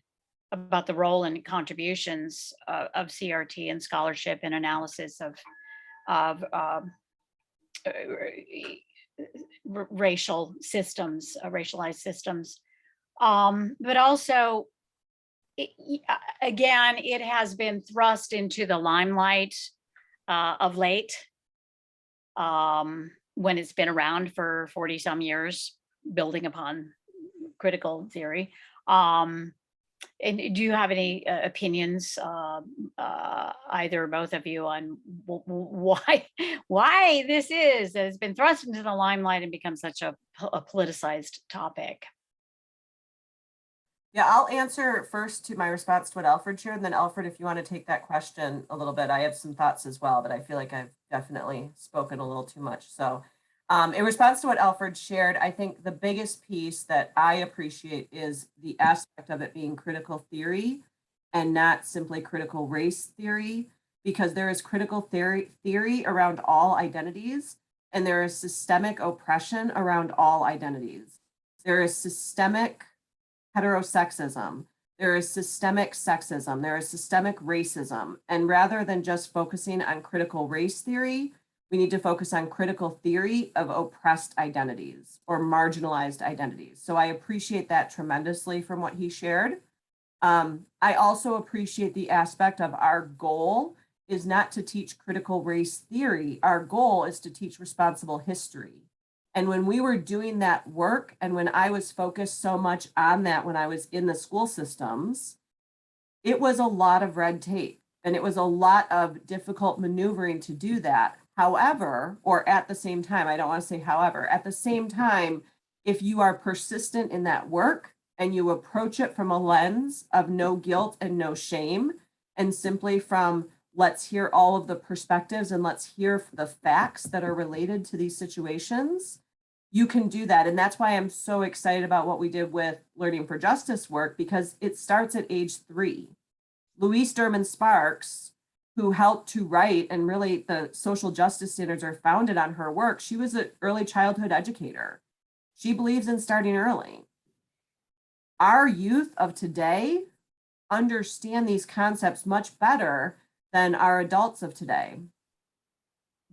about the role and contributions of CRT and scholarship and analysis of racial systems, racialized systems, but also, again, it has been thrust into the limelight of late, when it's been around for 40 some years, building upon critical theory. And do you have any opinions, either or both of you, on why this has been thrust into the limelight and become such a politicized topic? Yeah, I'll answer first to my response to what Alfred shared, and then Alfred, if you want to take that question a little bit, I have some thoughts as well, but I feel like I've definitely spoken a little too much. So in response to what Alfred shared, I think the biggest piece that I appreciate is the aspect of it being critical theory and not simply critical race theory, because there is critical theory around all identities, and there is systemic oppression around all identities. There is systemic heterosexism, there is systemic sexism, there is systemic racism. And rather than just focusing on critical race theory, we need to focus on critical theory of oppressed identities or marginalized identities. So I appreciate that tremendously from what he shared. I also appreciate the aspect of our goal is not to teach critical race theory. Our goal is to teach responsible history. And when we were doing that work, and when I was focused so much on that when I was in the school systems, it was a lot of red tape and it was a lot of difficult maneuvering to do that. However, or at the same time, I don't want to say however, at the same time, if you are persistent in that work and you approach it from a lens of no guilt and no shame, and simply from let's hear all of the perspectives and let's hear the facts that are related to these situations, you can do that. And that's why I'm so excited about what we did with Learning for Justice work, because it starts at age 3. Louise Derman Sparks, who helped to write, and really the social justice standards are founded on her work. She was an early childhood educator. She believes in starting early. Our youth of today understand these concepts much better than our adults of today,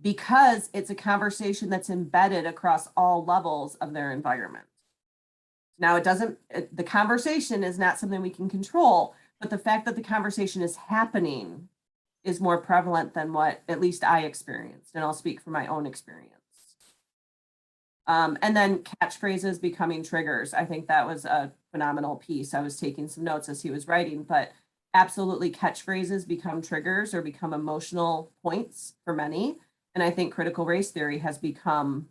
because it's a conversation that's embedded across all levels of their environment. Now, the conversation is not something we can control, but the fact that the conversation is happening is more prevalent than what at least I experienced, and I'll speak from my own experience. And then catchphrases becoming triggers. I think that was a phenomenal piece. I was taking some notes as he was writing, but absolutely catchphrases become triggers or become emotional points for many. And I think critical race theory has become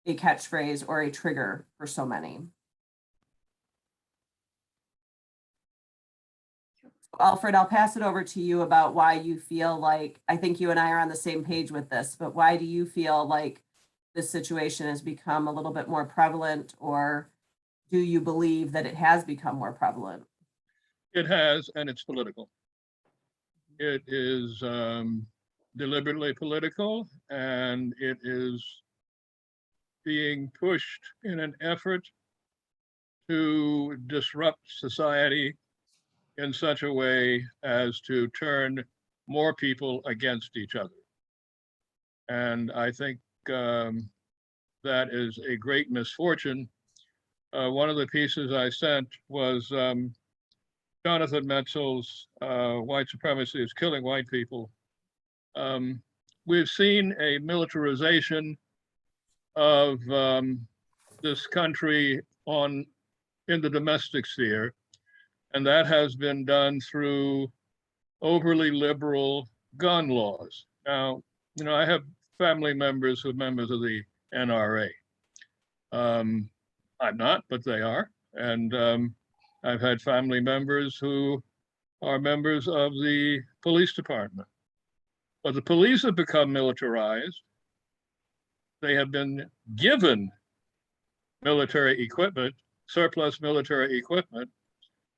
a catchphrase or a trigger for so many. Alfred, I'll pass it over to you about why you feel like, I think you and I are on the same page with this, but why do you feel like this situation has become a little bit more prevalent, or do you believe that it has become more prevalent? It has, and it's political. it is deliberately political, and it is being pushed in an effort to disrupt society in such a way as to turn more people against each other. And I think that is a great misfortune. One of the pieces I sent was Jonathan Metzl's White Supremacy is Killing White People. We've seen a militarization of this country in the domestic sphere, and that has been done through overly liberal gun laws. Now, I have family members who are members of the NRA. I'm not, but they are. And I've had family members who are members of the police department. But the police have become militarized. They have been given military equipment, surplus military equipment,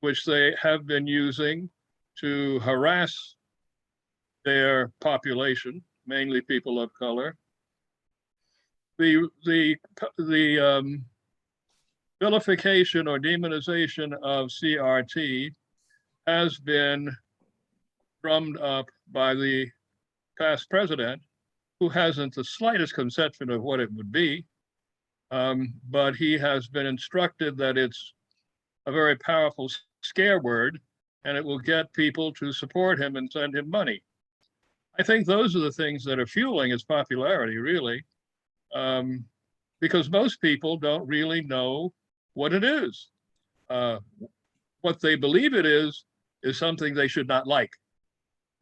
which they have been using to harass their population, mainly people of color. The vilification or demonization of CRT has been drummed up by the past president, who hasn't the slightest conception of what it would be, but he has been instructed that it's a very powerful scare word, and it will get people to support him and send him money. I think those are the things that are fueling his popularity, really, because most people don't really know what it is. What they believe it is something they should not like,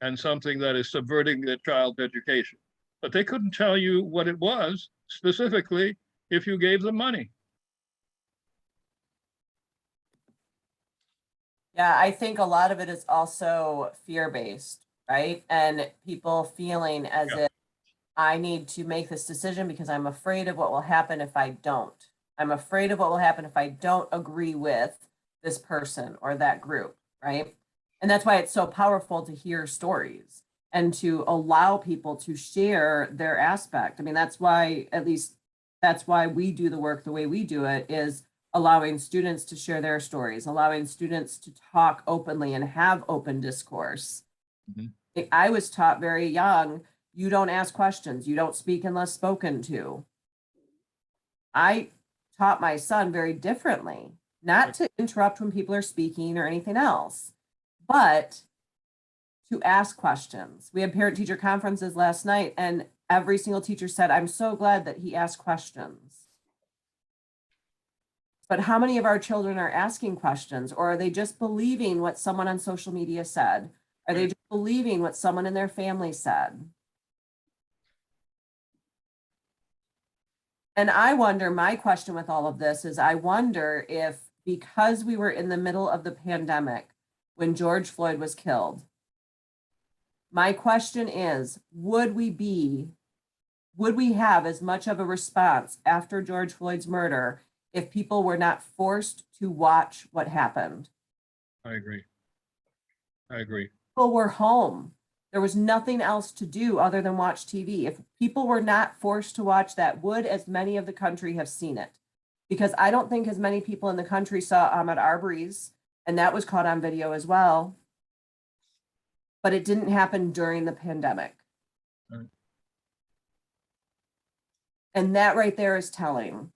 and something that is subverting their child's education. But they couldn't tell you what it was specifically if you gave them money. Yeah, I think a lot of it is also fear-based, right? And people feeling as if I need to make this decision because I'm afraid of what will happen if I don't. I'm afraid of what will happen if I don't agree with this person or that group, right? And that's why it's so powerful to hear stories and to allow people to share their aspect. I mean, that's why, at least that's why we do the work the way we do it, is allowing students to share their stories, allowing students to talk openly and have open discourse. Mm-hmm. I was taught very young, you don't ask questions, you don't speak unless spoken to. I taught my son very differently, not to interrupt when people are speaking or anything else, but to ask questions. We had parent-teacher conferences last night, and every single teacher said, I'm so glad that he asked questions. But how many of our children are asking questions, or are they just believing what someone on social media said? Are they just believing what someone in their family said? And I wonder, my question with all of this is, I wonder if, because we were in the middle of the pandemic when George Floyd was killed, my question is, would we have as much of a response after George Floyd's murder if people were not forced to watch what happened? I agree. People were home. There was nothing else to do other than watch TV. If people were not forced to watch that, would as many of the country have seen it? Because I don't think as many people in the country saw Ahmaud Arbery's, and that was caught on video as well. But it didn't happen during the pandemic. Right. And that right there is telling.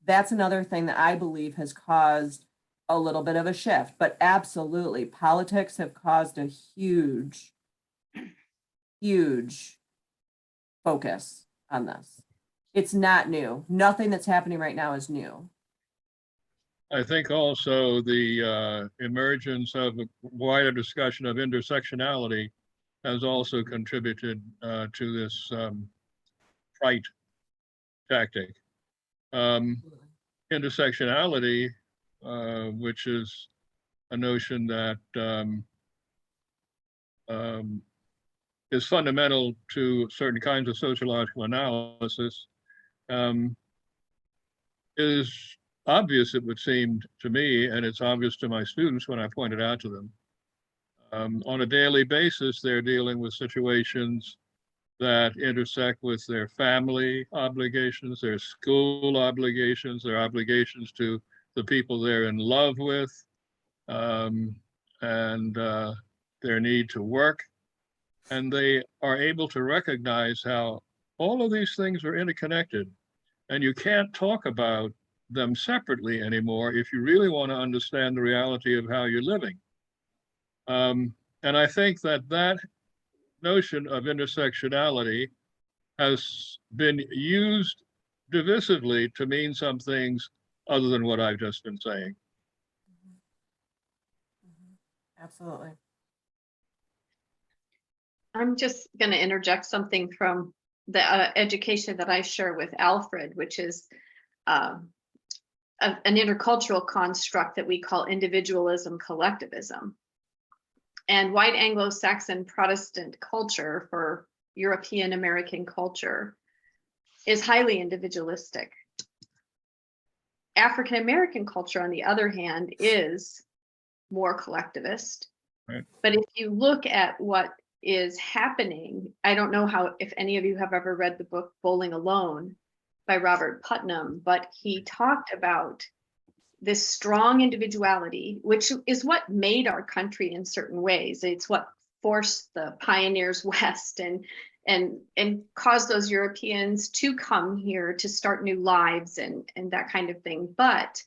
That's another thing that I believe has caused a little bit of a shift, but absolutely, politics have caused a huge focus on this. It's not new. Nothing that's happening right now is new. I think also the emergence of a wider discussion of intersectionality has also contributed to this fright tactic. Intersectionality, which is a notion that is fundamental to certain kinds of sociological analysis, is obvious, it would seem to me, and it's obvious to my students when I point it out to them, On a daily basis, they're dealing with situations that intersect with their family obligations, their school obligations, their obligations to the people they're in love with, and their need to work. And they are able to recognize how all of these things are interconnected, and you can't talk about them separately anymore if you really want to understand the reality of how you're living. And I think that that notion of intersectionality has been used divisively to mean some things other than what I've just been saying. Absolutely. I'm just going to interject something from the education that I share with Alfred, which is an intercultural construct that we call individualism, collectivism. And white Anglo-Saxon Protestant culture, for European American culture, is highly individualistic. African American culture, on the other hand, is more collectivist. Right. But if you look at what is happening, I don't know if any of you have ever read the book Bowling Alone by Robert Putnam, but he talked about this strong individuality, which is what made our country in certain ways. It's what forced the pioneers west and caused those Europeans to come here to start new lives and that kind of thing. But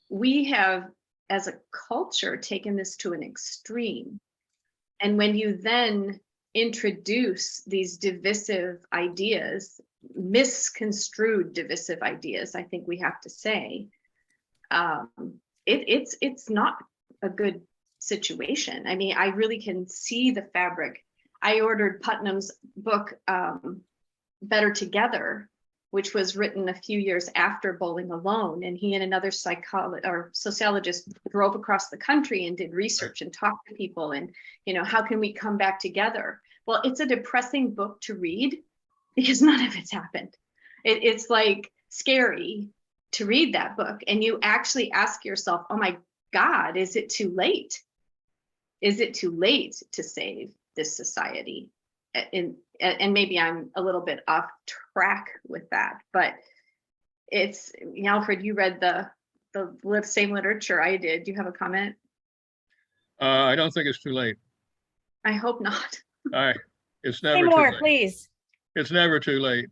we have, as a culture, taken this to an extreme. And when you then introduce these divisive ideas, misconstrued divisive ideas, I think we have to say, it's not a good situation. I mean, I really can see the fabric. I ordered Putnam's book, Better Together, which was written a few years after Bowling Alone, and he and another sociologist drove across the country and did research and talked to people, and how can we come back together? Well, it's a depressing book to read because none of it's happened. It's like scary to read that book, and you actually ask yourself, oh my God, is it too late? Is it too late to save this society? And maybe I'm a little bit off track with that, but it's, Alfred, you read the same literature I did. Do you have a comment? I don't think it's too late. I hope not. It's Say never more, too late. please. It's never too late.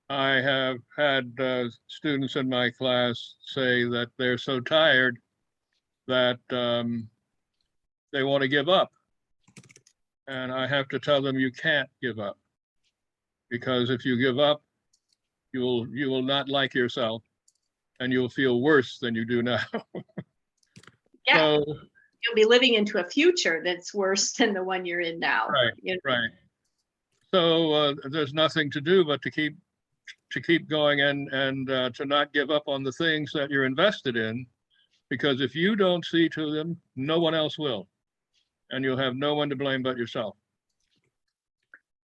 I have had students in my class say that they're so tired that they want to give up. And I have to tell them you can't give up, because if you give up, you will not like yourself, and you'll feel worse than you do now. Yeah, So, you'll be living into a future that's worse than the one you're in now. right, right. So there's nothing to do but to keep going and to not give up on the things that you're invested in, because if you don't see to them, no one else will, and you'll have no one to blame but yourself.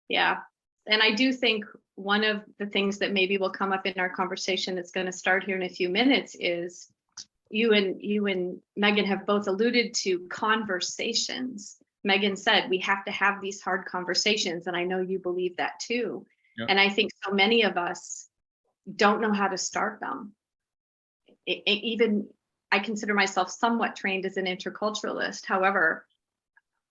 Yeah, and I do think one of the things that maybe will come up in our conversation that's going to start here in a few minutes is you and Megan have both alluded to conversations. Megan said we have to have these hard conversations, and I know you believe that too. Yeah. And I think so many of us don't know how to start them. Even I consider myself somewhat trained as an interculturalist. However,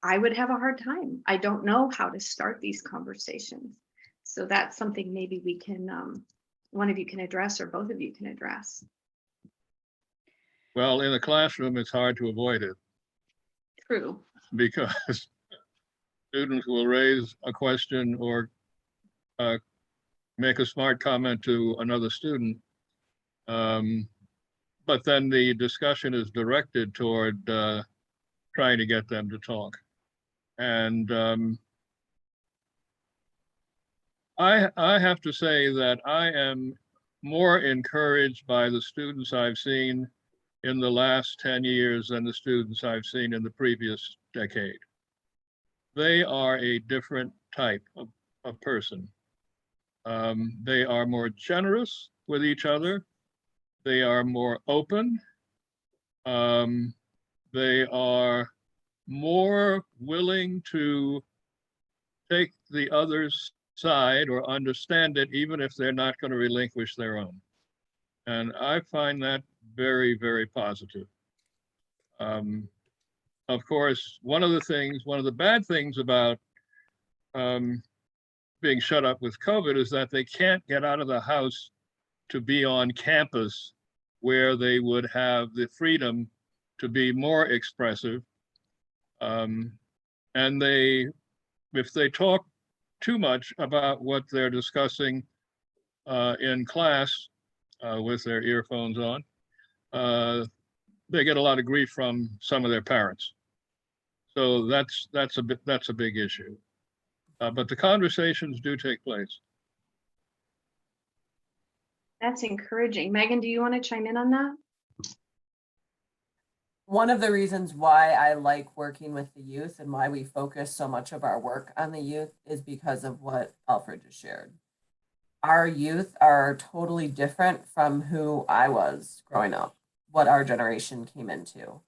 I would have a hard time. I don't know how to start these conversations. So that's something maybe we can, one of you can address, or both of you can address. Well, in the classroom, it's hard to avoid it. True. Because students will raise a question or make a smart comment to another student. But then the discussion is directed toward trying to get them to talk. And I have to say that I am more encouraged by the students I've seen in the last 10 years than the students I've seen in the previous decade. They are a different type of person. They are more generous with each other. They are more open. They are more willing to take the other's side or understand it, even if they're not going to relinquish their own. And I find that very, very positive. Of course, one of the bad things about being shut up with COVID is that they can't get out of the house to be on campus where they would have the freedom to be more expressive. And if they talk too much about what they're discussing in class with their earphones on, they get a lot of grief from some of their parents. So that's a big issue. But the conversations do take place. That's encouraging. Megan, do you want to chime in on that? One of the reasons why I like working with the youth and why we focus so much of our work on the youth is because of what Alfred just shared. Our youth are totally different from who I was growing up, what our generation came into.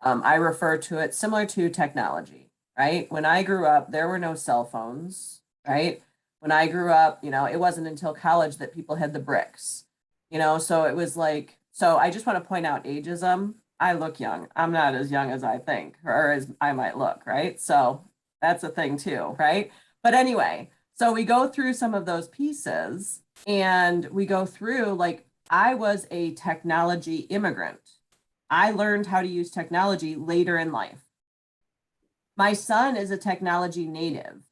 I refer to it similar to technology, right? When I grew up, there were no cell phones, right? When I grew up, it wasn't until college that people had the bricks, so it was like, so I just want to point out ageism. I look young. I'm not as young as I think, or as I might look, right? So that's a thing too, right? But anyway, so we go through some of those pieces and we go through, like, I was a technology immigrant. I learned how to use technology later in life. My son is a technology native.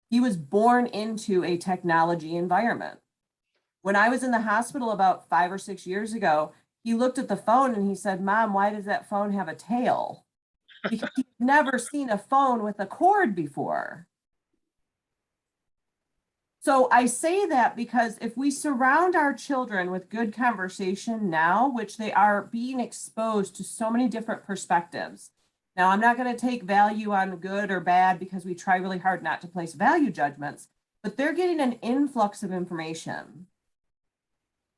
He was born into a technology environment. When I was in the hospital about 5 or 6 years ago, he looked at the phone and he said, "Mom, why does that phone have a tail?" Because he'd never seen a phone with a cord before. So I say that because if we surround our children with good conversation now, which they are being exposed to so many different perspectives. Now, I'm not going to take value on good or bad because we try really hard not to place value judgments, but they're getting an influx of information.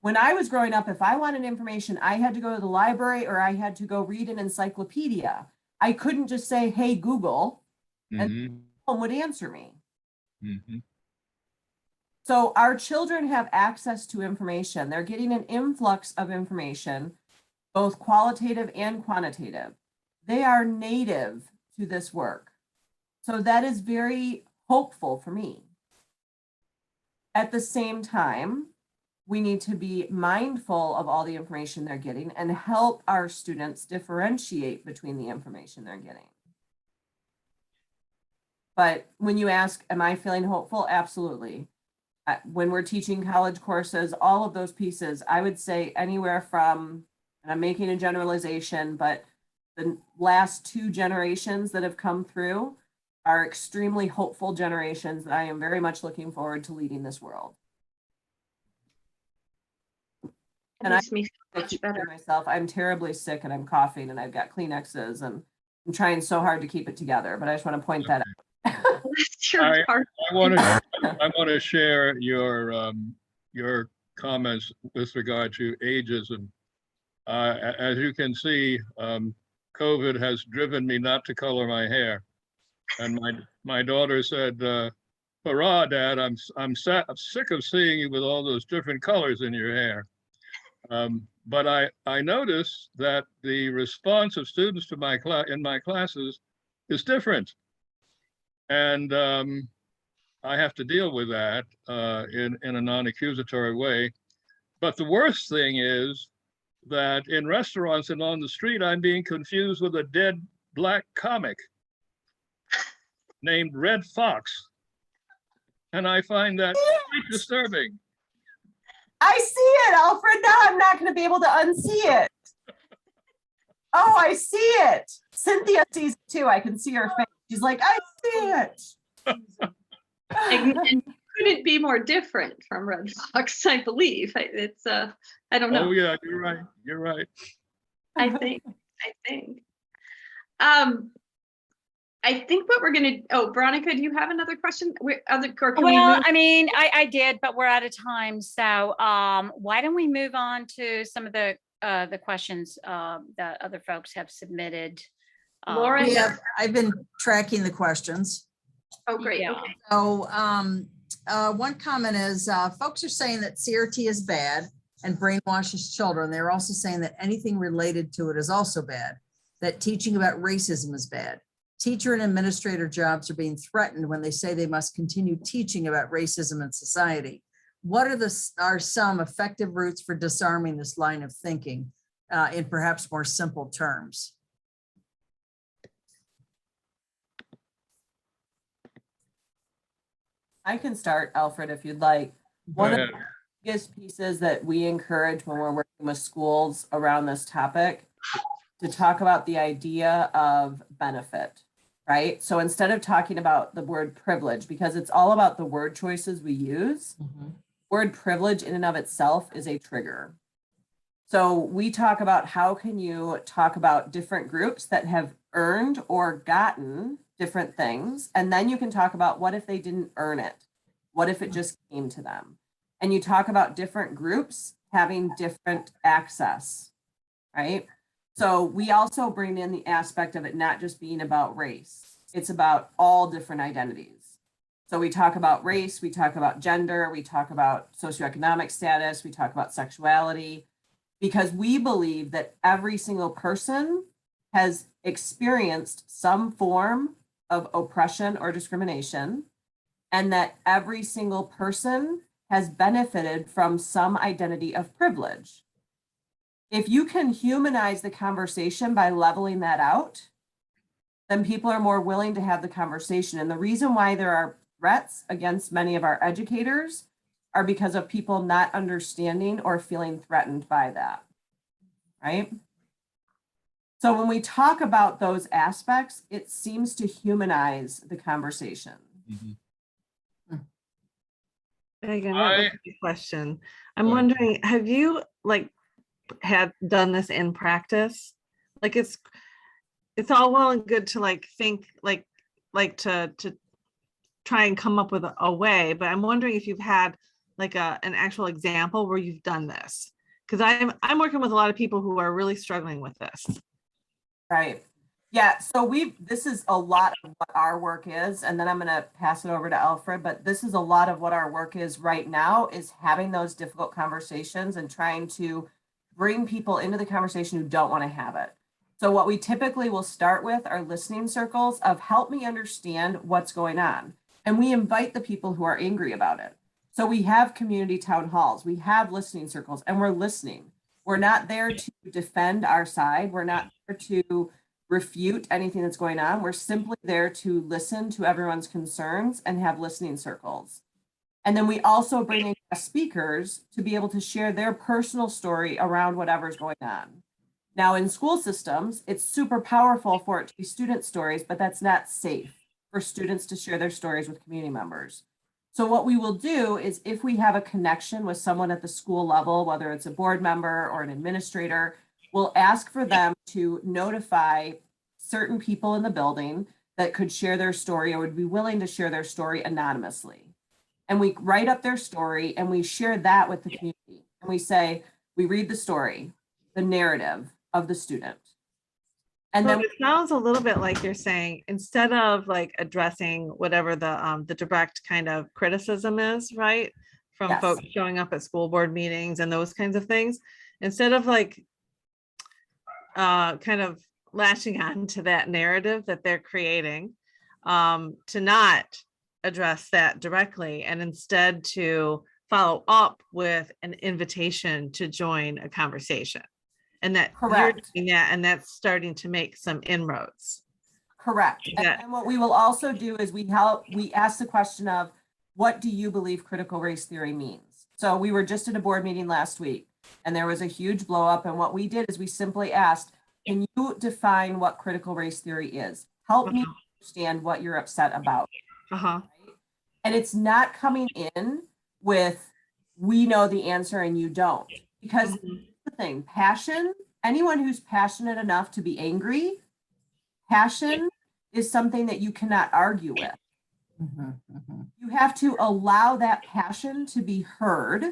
When I was growing up, if I wanted information, I had to go to the library or I had to go read an encyclopedia. I couldn't just say, "Hey, Google," and someone would answer me. So our children have access to information. They're getting an influx of information, both qualitative and quantitative. They are native to this work. So that is very hopeful for me. At the same time, we need to be mindful of all the information they're getting and help our students differentiate between the information they're getting. But when you ask, am I feeling hopeful? Absolutely. When we're teaching college courses, all of those pieces, I would say anywhere from, and I'm making a generalization, but the last 2 generations that have come through are extremely hopeful generations that I am very much looking forward to leading this world. It makes me feel much better. Myself, I'm terribly sick and I'm coughing and I've got Kleenexes and I'm trying so hard to keep it together, but I just want to point that out. I want to share your comments with regard to ageism. As you can see, COVID has driven me not to color my hair, and my daughter said, "Hurrah, Dad! I'm sick of seeing you with all those different colors in your hair." But I noticed that the response of students to in my classes is different. And I have to deal with that in a non-accusatory way. But the worst thing is that in restaurants and on the street, I'm being confused with a dead black comic named Red Fox. And I find that quite disturbing. I see it, Alfred. Now I'm not going to be able to unsee it. Oh, I see it. Cynthia sees it too. I can see her face. She's like, "I see it." And couldn't be more different from Red Fox, I believe. It's I don't know. Oh yeah, you're right. You're right. I think. I think what we're gonna. Oh, Veronica, do you have another question? Or can we Well, move? I mean, I did, but we're out of time. So why don't we move on to some of the the questions that other folks have submitted. Laura, I've been tracking the questions. oh, great. Yeah. Okay. So one comment is folks are saying that CRT is bad and brainwashes children. They're also saying that anything related to it is also bad, that teaching about racism is bad. Teacher and administrator jobs are being threatened when they say they must continue teaching about racism in society. What are some effective routes for disarming this line of thinking in perhaps more simple terms? I can start, Alfred, if you'd like. Go One of ahead. the biggest pieces that we encourage when we're working with schools around this topic to talk about the idea of benefit, right? So instead of talking about the word privilege, because it's all about the word choices we use, word privilege in and of itself is a trigger. So we talk about how can you talk about different groups that have earned or gotten different things. And then you can talk about what if they didn't earn it? What if it just came to them? And you talk about different groups having different access, right? So we also bring in the aspect of it not just being about race. It's about all different identities. So we talk about race, we talk about gender, we talk about socioeconomic status, we talk about sexuality, because we believe that every single person has experienced some form of oppression or discrimination, and that every single person has benefited from some identity of privilege. If you can humanize the conversation by leveling that out, then people are more willing to have the conversation. And the reason why there are threats against many of our educators are because of people not understanding or feeling threatened by that, right? So when we talk about those aspects, it seems to humanize the conversation. Megan, that was a good question. I'm wondering, have you had done this in practice? Like it's all well and good to think to try and come up with a way, but I'm wondering if you've had an actual example where you've done this, because I'm working with a lot of people who are really struggling with this. Right. Yeah. So this is a lot of what our work is, and then I'm going to pass it over to Alfred, but this is a lot of what our work is right now, is having those difficult conversations and trying to bring people into the conversation who don't want to have it. So what we typically will start with are listening circles of help me understand what's going on. And we invite the people who are angry about it. So we have community town halls, we have listening circles, and we're listening. We're not there to defend our side. We're not there to refute anything that's going on. We're simply there to listen to everyone's concerns and have listening circles. And then we also bring in guest speakers to be able to share their personal story around whatever's going on. Now in school systems, it's super powerful for it to be student stories, but that's not safe for students to share their stories with community members. So what we will do is if we have a connection with someone at the school level, whether it's a board member or an administrator, we'll ask for them to notify certain people in the building that could share their story or would be willing to share their story anonymously. And we write up their story and we share that with the community. And we say, we read the story, the narrative of the student. And So then it sounds a little bit like you're saying, instead of addressing whatever the direct kind of criticism is, right? From Yes. folks showing up at school board meetings and those kinds of things, instead of kind of latching on to that narrative that they're creating, to not address that directly and instead to follow up with an invitation to join a conversation. And that you're Correct. doing that, and that's starting to make some inroads. Correct. Yeah. And what we will also do is we ask the question of, what do you believe critical race theory means? So we were just at a board meeting last week and there was a huge blow up. And what we did is we simply asked, can you define what critical race theory is? Help me understand what you're upset about. Uh-huh. Right? And it's not coming in with, we know the answer and you don't. Because the thing, passion, anyone who's passionate enough to be angry, passion is something that you cannot argue with. You have to allow that passion to be heard.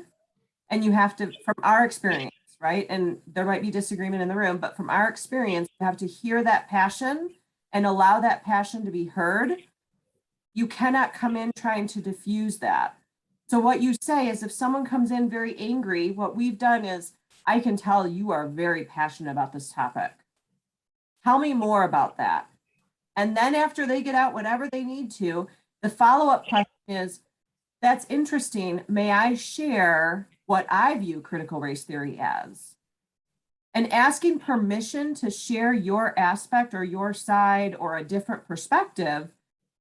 And you have to, from our experience, right? And there might be disagreement in the room, but from our experience, you have to hear that passion and allow that passion to be heard. You cannot come in trying to diffuse that. So what you say is if someone comes in very angry, what we've done is, I can tell you are very passionate about this topic. Tell me more about that. And then after they get out whatever they need to, the follow-up question is, that's interesting. May I share what I view critical race theory as? And asking permission to share your aspect or your side or a different perspective,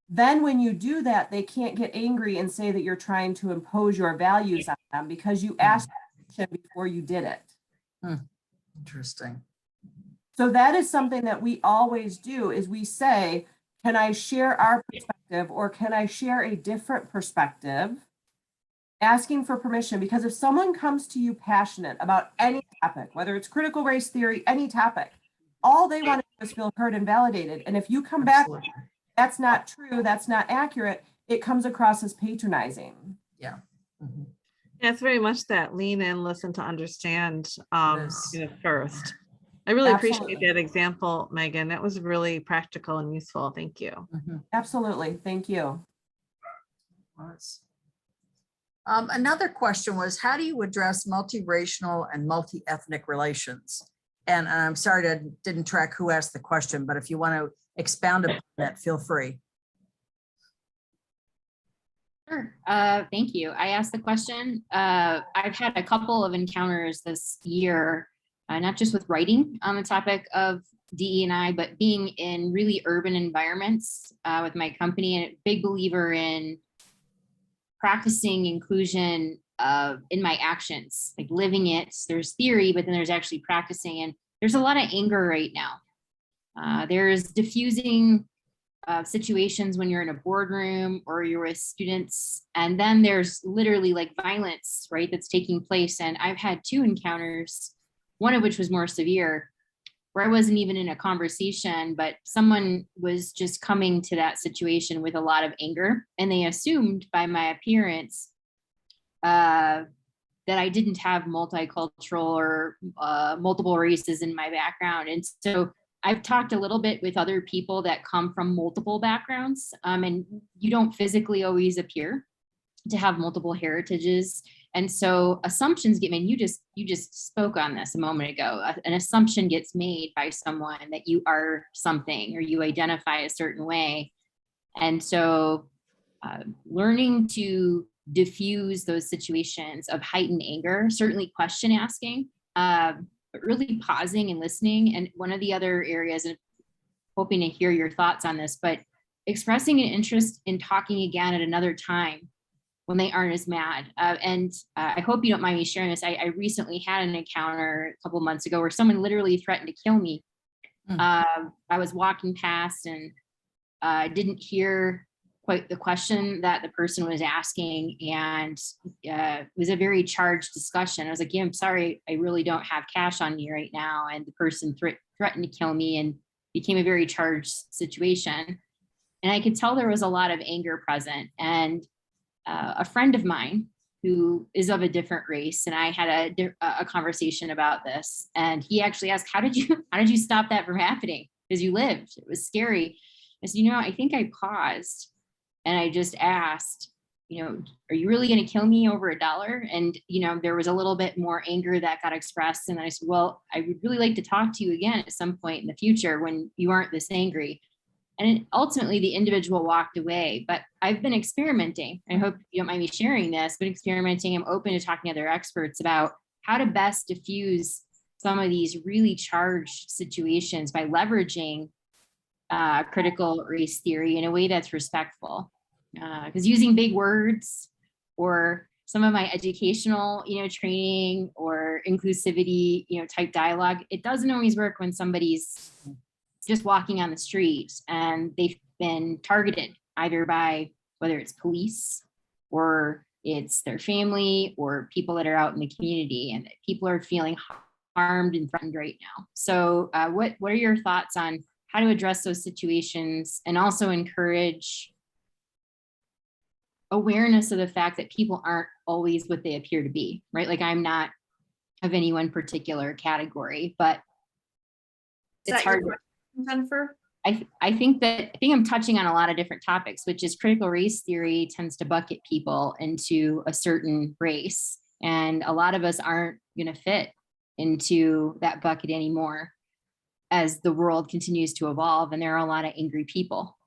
then when you do that, they can't get angry and say that you're trying to impose your values on them because you asked before you did it. Interesting. So that is something that we always do is we say, can I share our perspective or can I share a different perspective? Asking for permission, because if someone comes to you passionate about any topic, whether it's critical race theory, any topic, all they want to do is feel heard and validated. And if you come back, Absolutely. that's not true, that's not accurate, it comes across as patronizing. Yeah. Mhm. Yeah, it's very much that lean in, listen to understand is. first. I really appreciate Absolutely. that example, Megan. That was really practical and useful. Thank you. Mhm. Absolutely, thank you. Was. Another question was, how do you address multiracial and multi-ethnic relations? And I'm sorry I didn't track who asked the question, but if you want to expound upon that, feel free. Sure. Thank you. I asked the question. I've had a couple of encounters this year, not just with writing on the topic of DE&I, but being in really urban environments with my company, and a big believer in practicing inclusion in my actions, like living it. There's theory, but then there's actually practicing, and there's a lot of anger right now. There's diffusing situations when you're in a boardroom or you're with students, and then there's literally like violence, right, that's taking place. And I've had 2 encounters, one of which was more severe, where I wasn't even in a conversation, but someone was just coming to that situation with a lot of anger, and they assumed by my appearance that I didn't have multicultural or multiple races in my background. And so I've talked a little bit with other people that come from multiple backgrounds, and you don't physically always appear to have multiple heritages. And so assumptions get made. You just spoke on this a moment ago. An assumption gets made by someone that you are something or you identify a certain way. And so learning to diffuse those situations of heightened anger, certainly question asking, but really pausing and listening. And one of the other areas, and hoping to hear your thoughts on this, but expressing an interest in talking again at another time when they aren't as mad. And I hope you don't mind me sharing this. I recently had an encounter a couple of months ago where someone literally threatened to kill me. I was walking past and I didn't hear quite the question that the person was asking, and it was a very charged discussion. I was like, yeah, I'm sorry, I really don't have cash on me right now. And the person threatened to kill me, and became a very charged situation. And I could tell there was a lot of anger present. And a friend of mine who is of a different race and I had a conversation about this, and he actually asked, how did you stop that from happening? Because you lived, it was scary. I said, I think I paused and I just asked, are you really going to kill me over $1? And, there was a little bit more anger that got expressed. And I said, well, I would really like to talk to you again at some point in the future when you aren't this angry. And ultimately the individual walked away. But I've been experimenting. I hope you don't mind me sharing this, but experimenting. I'm open to talking to other experts about how to best diffuse some of these really charged situations by leveraging critical race theory in a way that's respectful. Because using big words or some of my educational, training or inclusivity, type dialogue, it doesn't always work when somebody's just walking on the street and they've been targeted either by whether it's police or it's their family or people that are out in the community, and people are feeling harmed and threatened right now. So what are your thoughts on how to address those situations and also encourage awareness of the fact that people aren't always what they appear to be, right? Like I'm not of any one particular category, but Is it's that your hard. question, Jennifer? I think I'm touching on a lot of different topics, which is critical race theory tends to bucket people into a certain race. And a lot of us aren't going to fit into that bucket anymore as the world continues to evolve. And there are a lot of angry people.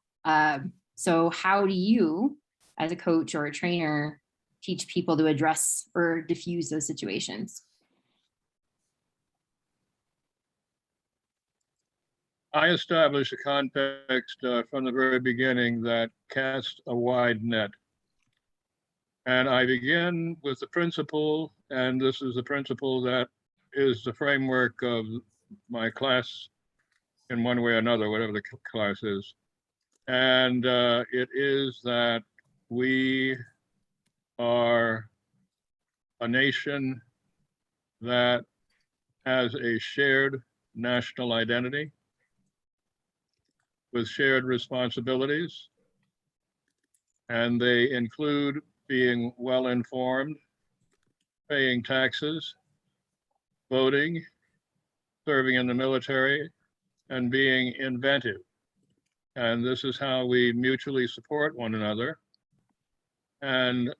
So how do you, as a coach or a trainer, teach people to address or diffuse those situations? I established a context from the very beginning that cast a wide net. And I begin with the principle, and this is the principle that is the framework of my class in one way or another, whatever the class is. And it is that we are a nation that has a shared national identity with shared responsibilities, and they include being well-informed, paying taxes, voting, serving in the military, and being inventive. And this is how we mutually support one another. And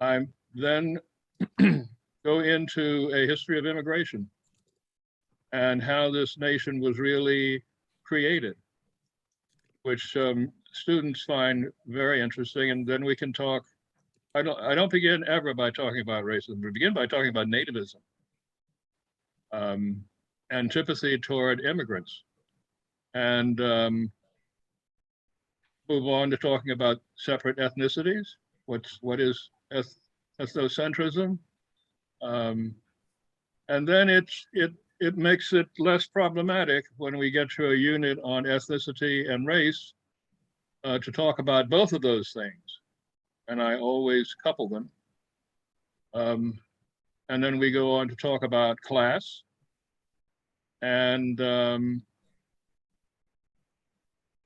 I then go into a history of immigration and how this nation was really created, which students find very interesting. And then we can talk. I don't begin ever by talking about racism. We begin by talking about nativism, antipathy toward immigrants, and move on to talking about separate ethnicities. What is ethnocentrism, and then it makes it less problematic when we get to a unit on ethnicity and race to talk about both of those things. And I always couple them. And then we go on to talk about class and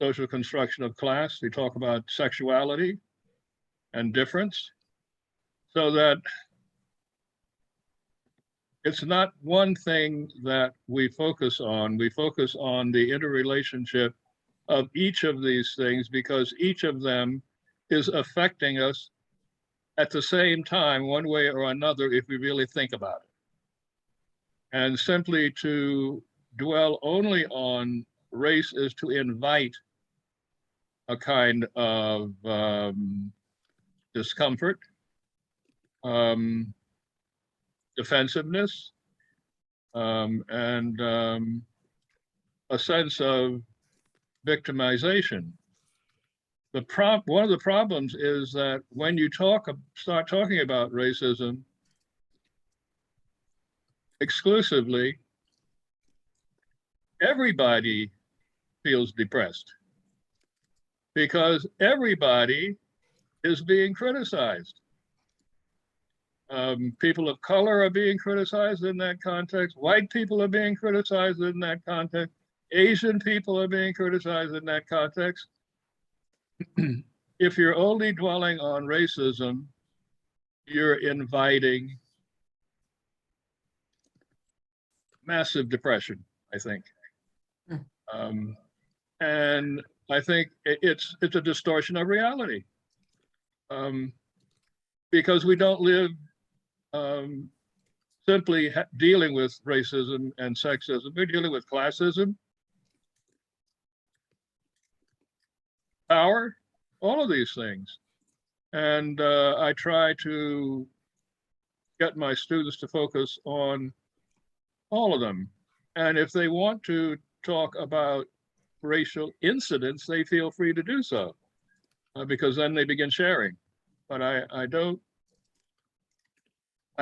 social construction of class. We talk about sexuality and difference, so that it's not one thing that we focus on. We focus on the interrelationship of each of these things, because each of them is affecting us at the same time, one way or another, if we really think about it. And simply to dwell only on race is to invite a kind of discomfort, defensiveness, and a sense of victimization. One of the problems is that when you start talking about racism exclusively, everybody feels depressed because everybody is being criticized. People of color are being criticized in that context. White people are being criticized in that context. Asian people are being criticized in that context. If you're only dwelling on racism, you're inviting massive depression, I think. And I think it's a distortion of reality, because we don't live simply dealing with racism and sexism. We're dealing with classism, power, all of these things. And I try to get my students to focus on all of them. And if they want to talk about racial incidents, they feel free to do so, because then they begin sharing. But I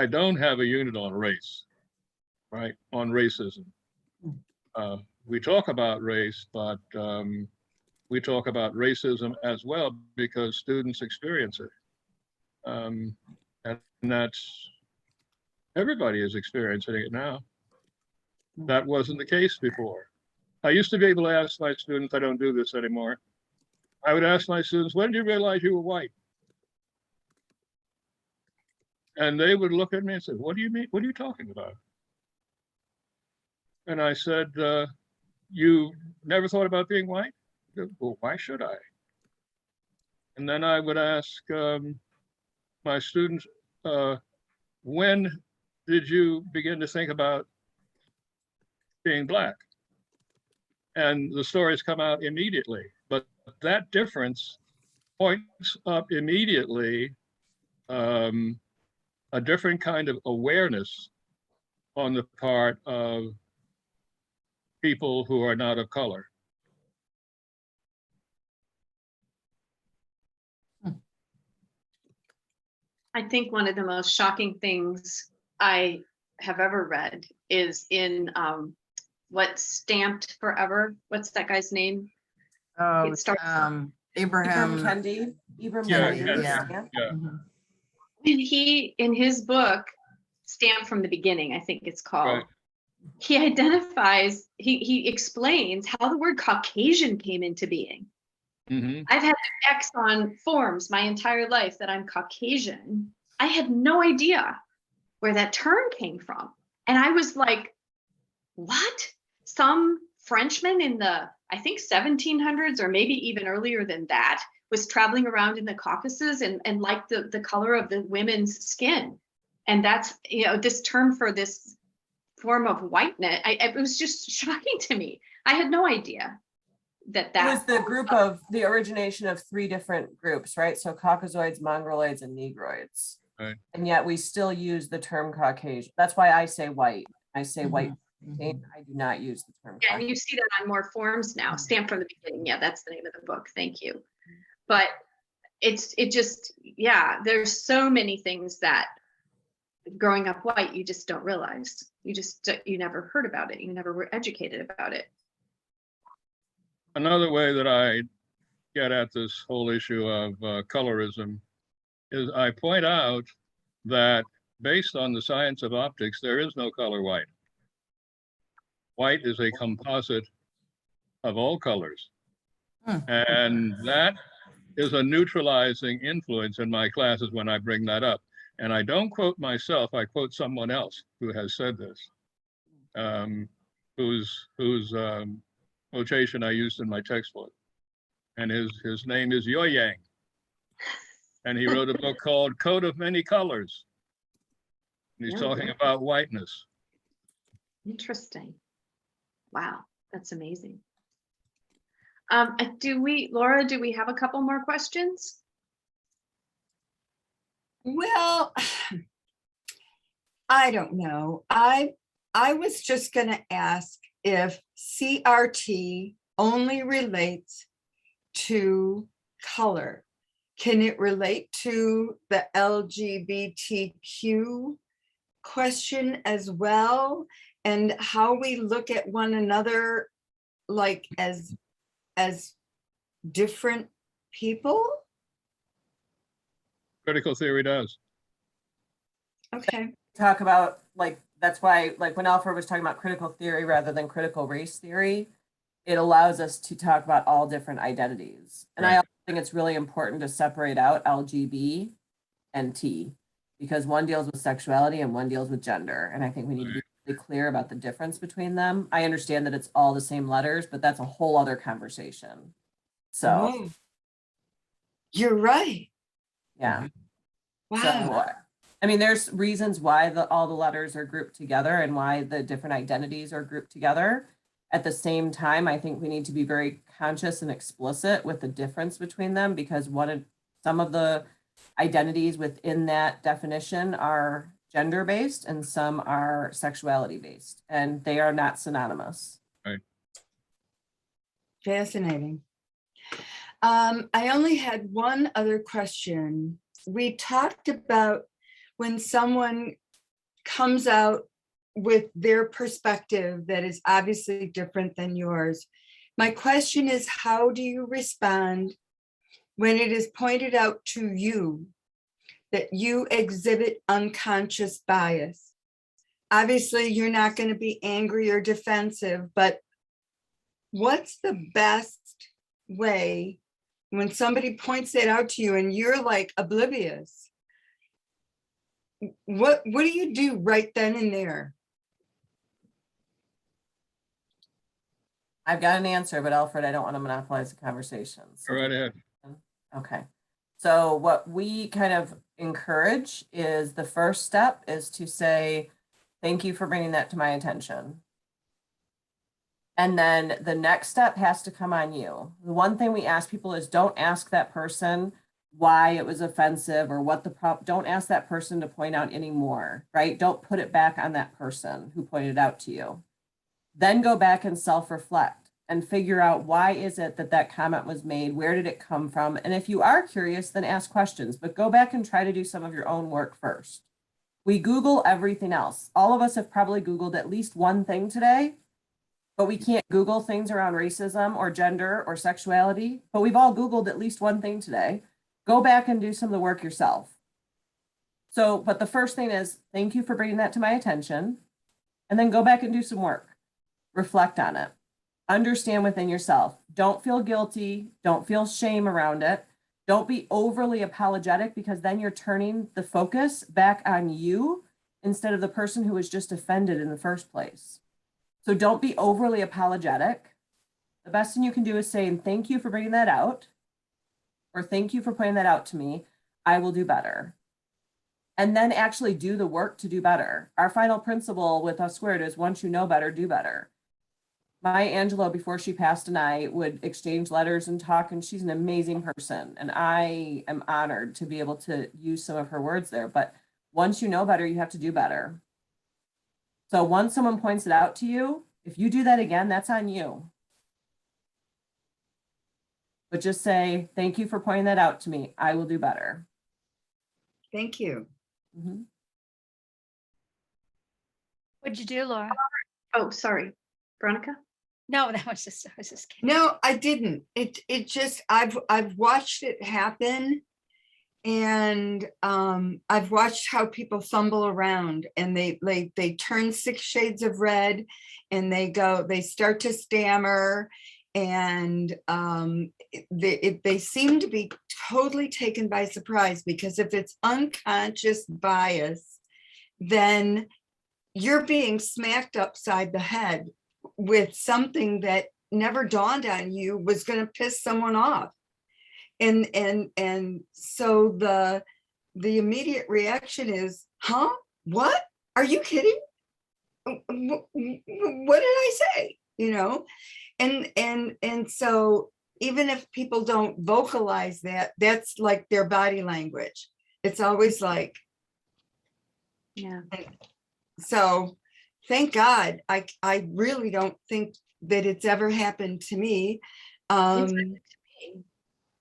don't have a unit on race, right? On racism. We talk about race, but we talk about racism as well because students experience it. And that's, everybody is experiencing it now. That wasn't the case before. I used to be able to ask my students, I don't do this anymore. I would ask my students, when did you realize you were white? And they would look at me and say, what do you mean? What are you talking about? And I said, you never thought about being white? Well, why should I? And then I would ask my students, when did you begin to think about being Black? And the stories come out immediately, but that difference points up immediately a different kind of awareness on the part of people who are not of color. I think one of the most shocking things I have ever read is in what's Stamped Forever. What's that guy's name? Oh, It starts Ibram Ibram Kendi. Ibram Yeah, Kendi. Kendi, Yeah. yeah. Mhm. when he, in his book, Stamped from the Beginning, I think it's called, Right. he identifies, he explains how the word Caucasian came into being. Mhm. I've had to X on forms my entire life that I'm Caucasian. I had no idea where that term came from. And I was like, what? Some Frenchman in the, I think 1700s or maybe even earlier than that was traveling around in the Caucasus and liked the color of the women's skin. And that's, you know, this term for this form of whiteness, it was just shocking to me. I had no idea that It was the group of the origination of 3 different groups, right? So Caucasoids, Mongoloids, and Negroids. Right. And yet we still use the term Caucasian. That's why I say white. I say white. I do not use the term. Yeah, and you see that on more forms now. Stamped from the Beginning. Yeah, that's the name of the book. Thank you. But it just, yeah, there's so many things that growing up white, you just don't realize. You never heard about it. You never were educated about it. Another way that I get at this whole issue of colorism is I point out that based on the science of optics, there is no color white. White is a composite of all colors. And that is a neutralizing influence in my classes when I bring that up. And I don't quote myself, I quote someone else who has said this, whose quotation I used in my textbook. And his name is Yoyang. And he wrote a book called Coat of Many Colors. And he's talking about whiteness. Interesting. Wow, that's amazing. Laura, do we have a couple more questions? Well, I don't know. I was just going to ask if CRT only relates to color. Can it relate to the LGBTQ question as well? And how we look at one another like as different people? Critical theory does. Okay. Talk about, like, that's why, like, when Alfred was talking about critical theory rather than critical race theory, it allows us to talk about all different identities. And I also think it's really important to separate out LGB and T, because one deals with sexuality and one deals with gender. And I think we need to be really clear about the difference between them. I understand that it's all the same letters, but that's a whole other conversation. So, You're right. yeah. Wow. So, I mean, there's reasons why all the letters are grouped together and why the different identities are grouped together. At the same time, I think we need to be very conscious and explicit with the difference between them, because some of the identities within that definition are gender-based and some are sexuality-based, and they are not synonymous. Right. Fascinating. I only had one other question. We talked about when someone comes out with their perspective that is obviously different than yours. My question is, how do you respond when it is pointed out to you that you exhibit unconscious bias? Obviously, you're not going to be angry or defensive, but what's the best way when somebody points that out to you and you're like oblivious? what do you do right then and there? I've got an answer, but Alfred, I don't want to monopolize the conversation. Go right ahead. Okay. So what we kind of encourage is the first step is to say, thank you for bringing that to my attention. And then the next step has to come on you. The one thing we ask people is don't ask that person why it was offensive or what the problem, don't ask that person to point out anymore, right? Don't put it back on that person who pointed it out to you. Then go back and self-reflect and figure out why is it that that comment was made? Where did it come from? And if you are curious, then ask questions, but go back and try to do some of your own work first. We Google everything else. All of us have probably Googled at least one thing today, but we can't Google things around racism or gender or sexuality, but we've all Googled at least one thing today. Go back and do some of the work yourself. So, but the first thing is, thank you for bringing that to my attention. And then go back and do some work. Reflect on it. Understand within yourself. Don't feel guilty. Don't feel shame around it. Don't be overly apologetic, because then you're turning the focus back on you instead of the person who was just offended in the first place. So don't be overly apologetic. The best thing you can do is say, thank you for bringing that out, or thank you for pointing that out to me. I will do better. And then actually do the work to do better. Our final principle with Us Squared is once you know better, do better. Maya Angelou, before she passed, and I would exchange letters and talk, and she's an amazing person. And I am honored to be able to use some of her words there. But once you know better, you have to do better. So once someone points it out to you, if you do that again, that's on you. But just say, thank you for pointing that out to me. I will do better. Thank you. Mm-hmm. What'd you do, Laura? Oh, sorry, Veronica? No, I was just kidding. No, I didn't. It just, I've watched it happen. And I've watched how people fumble around, and they turn 6 shades of red, and they start to stammer, and they seem to be totally taken by surprise, because if it's unconscious bias, then you're being smacked upside the head with something that never dawned on you was going to piss someone off. And so the immediate reaction is, huh? What? Are you kidding? What did I say? You know? And so even if people don't vocalize that, that's like their body language. It's always like, Yeah. So thank God. I really don't think that it's ever happened to me.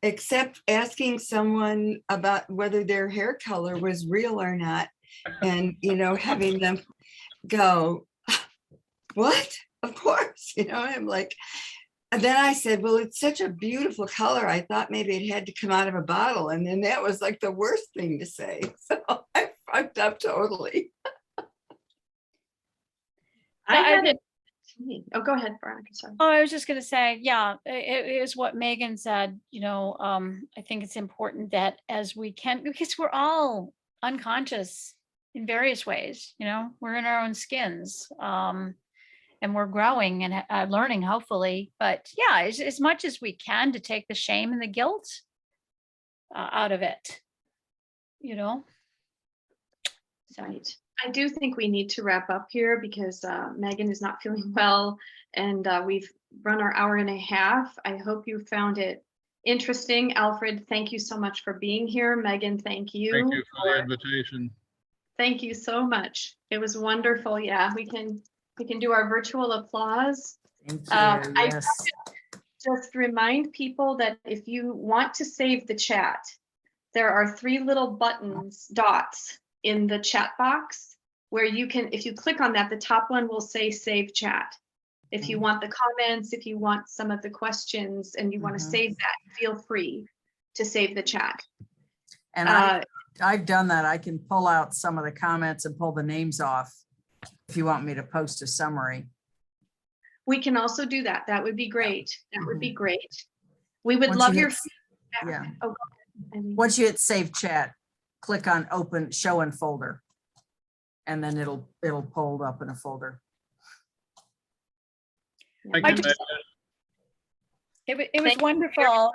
Except asking someone about whether their hair color was real or not. And, having them go, what? Of course, I'm like, and then I said, well, it's such a beautiful color. I thought maybe it had to come out of a bottle. And then that was like the worst thing to say. So I fucked up totally. I had it. Oh, go ahead, Veronica. Sorry. Oh, I was just gonna say, yeah, it is what Megan said, I think it's important that as we can, because we're all unconscious in various ways, we're in our own skins, and we're growing and learning, hopefully. But yeah, as much as we can to take the shame and the guilt out of it, So. Right. I do think we need to wrap up here, because Megan is not feeling well, and we've run our hour and a half. I hope you found it interesting. Alfred, thank you so much for being here. Megan, thank you. Thank you for the invitation. Thank you so much. It was wonderful. Yeah, we can do our virtual applause. Thank you. I Yes. just remind people that if you want to save the chat, there are 3 little buttons, dots in the chat box, where you can, if you click on that, the top one will say save chat. If you want the comments, if you want some of the questions and you want to save that, feel free to save the chat. And I've done that. I can pull out some of the comments and pull the names off if you want me to post a summary. We can also do that. That would be great. That would be great. We would Once love you your hit- feedback. yeah. Oh, go ahead. Once you hit save chat, click on open, show in folder. and then it'll pull up in a folder. Thank I you, just- Megan. It was Thank you very wonderful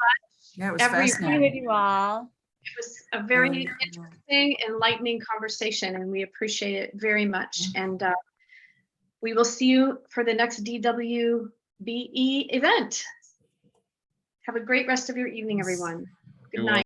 Yeah, it was Every- being fascinating. with you all. It was a very Mm. interesting, enlightening conversation, and we appreciate it very much. Mm-hmm. And we will see you for the next DWBE event. Have a great rest of your evening, everyone. Good You're night.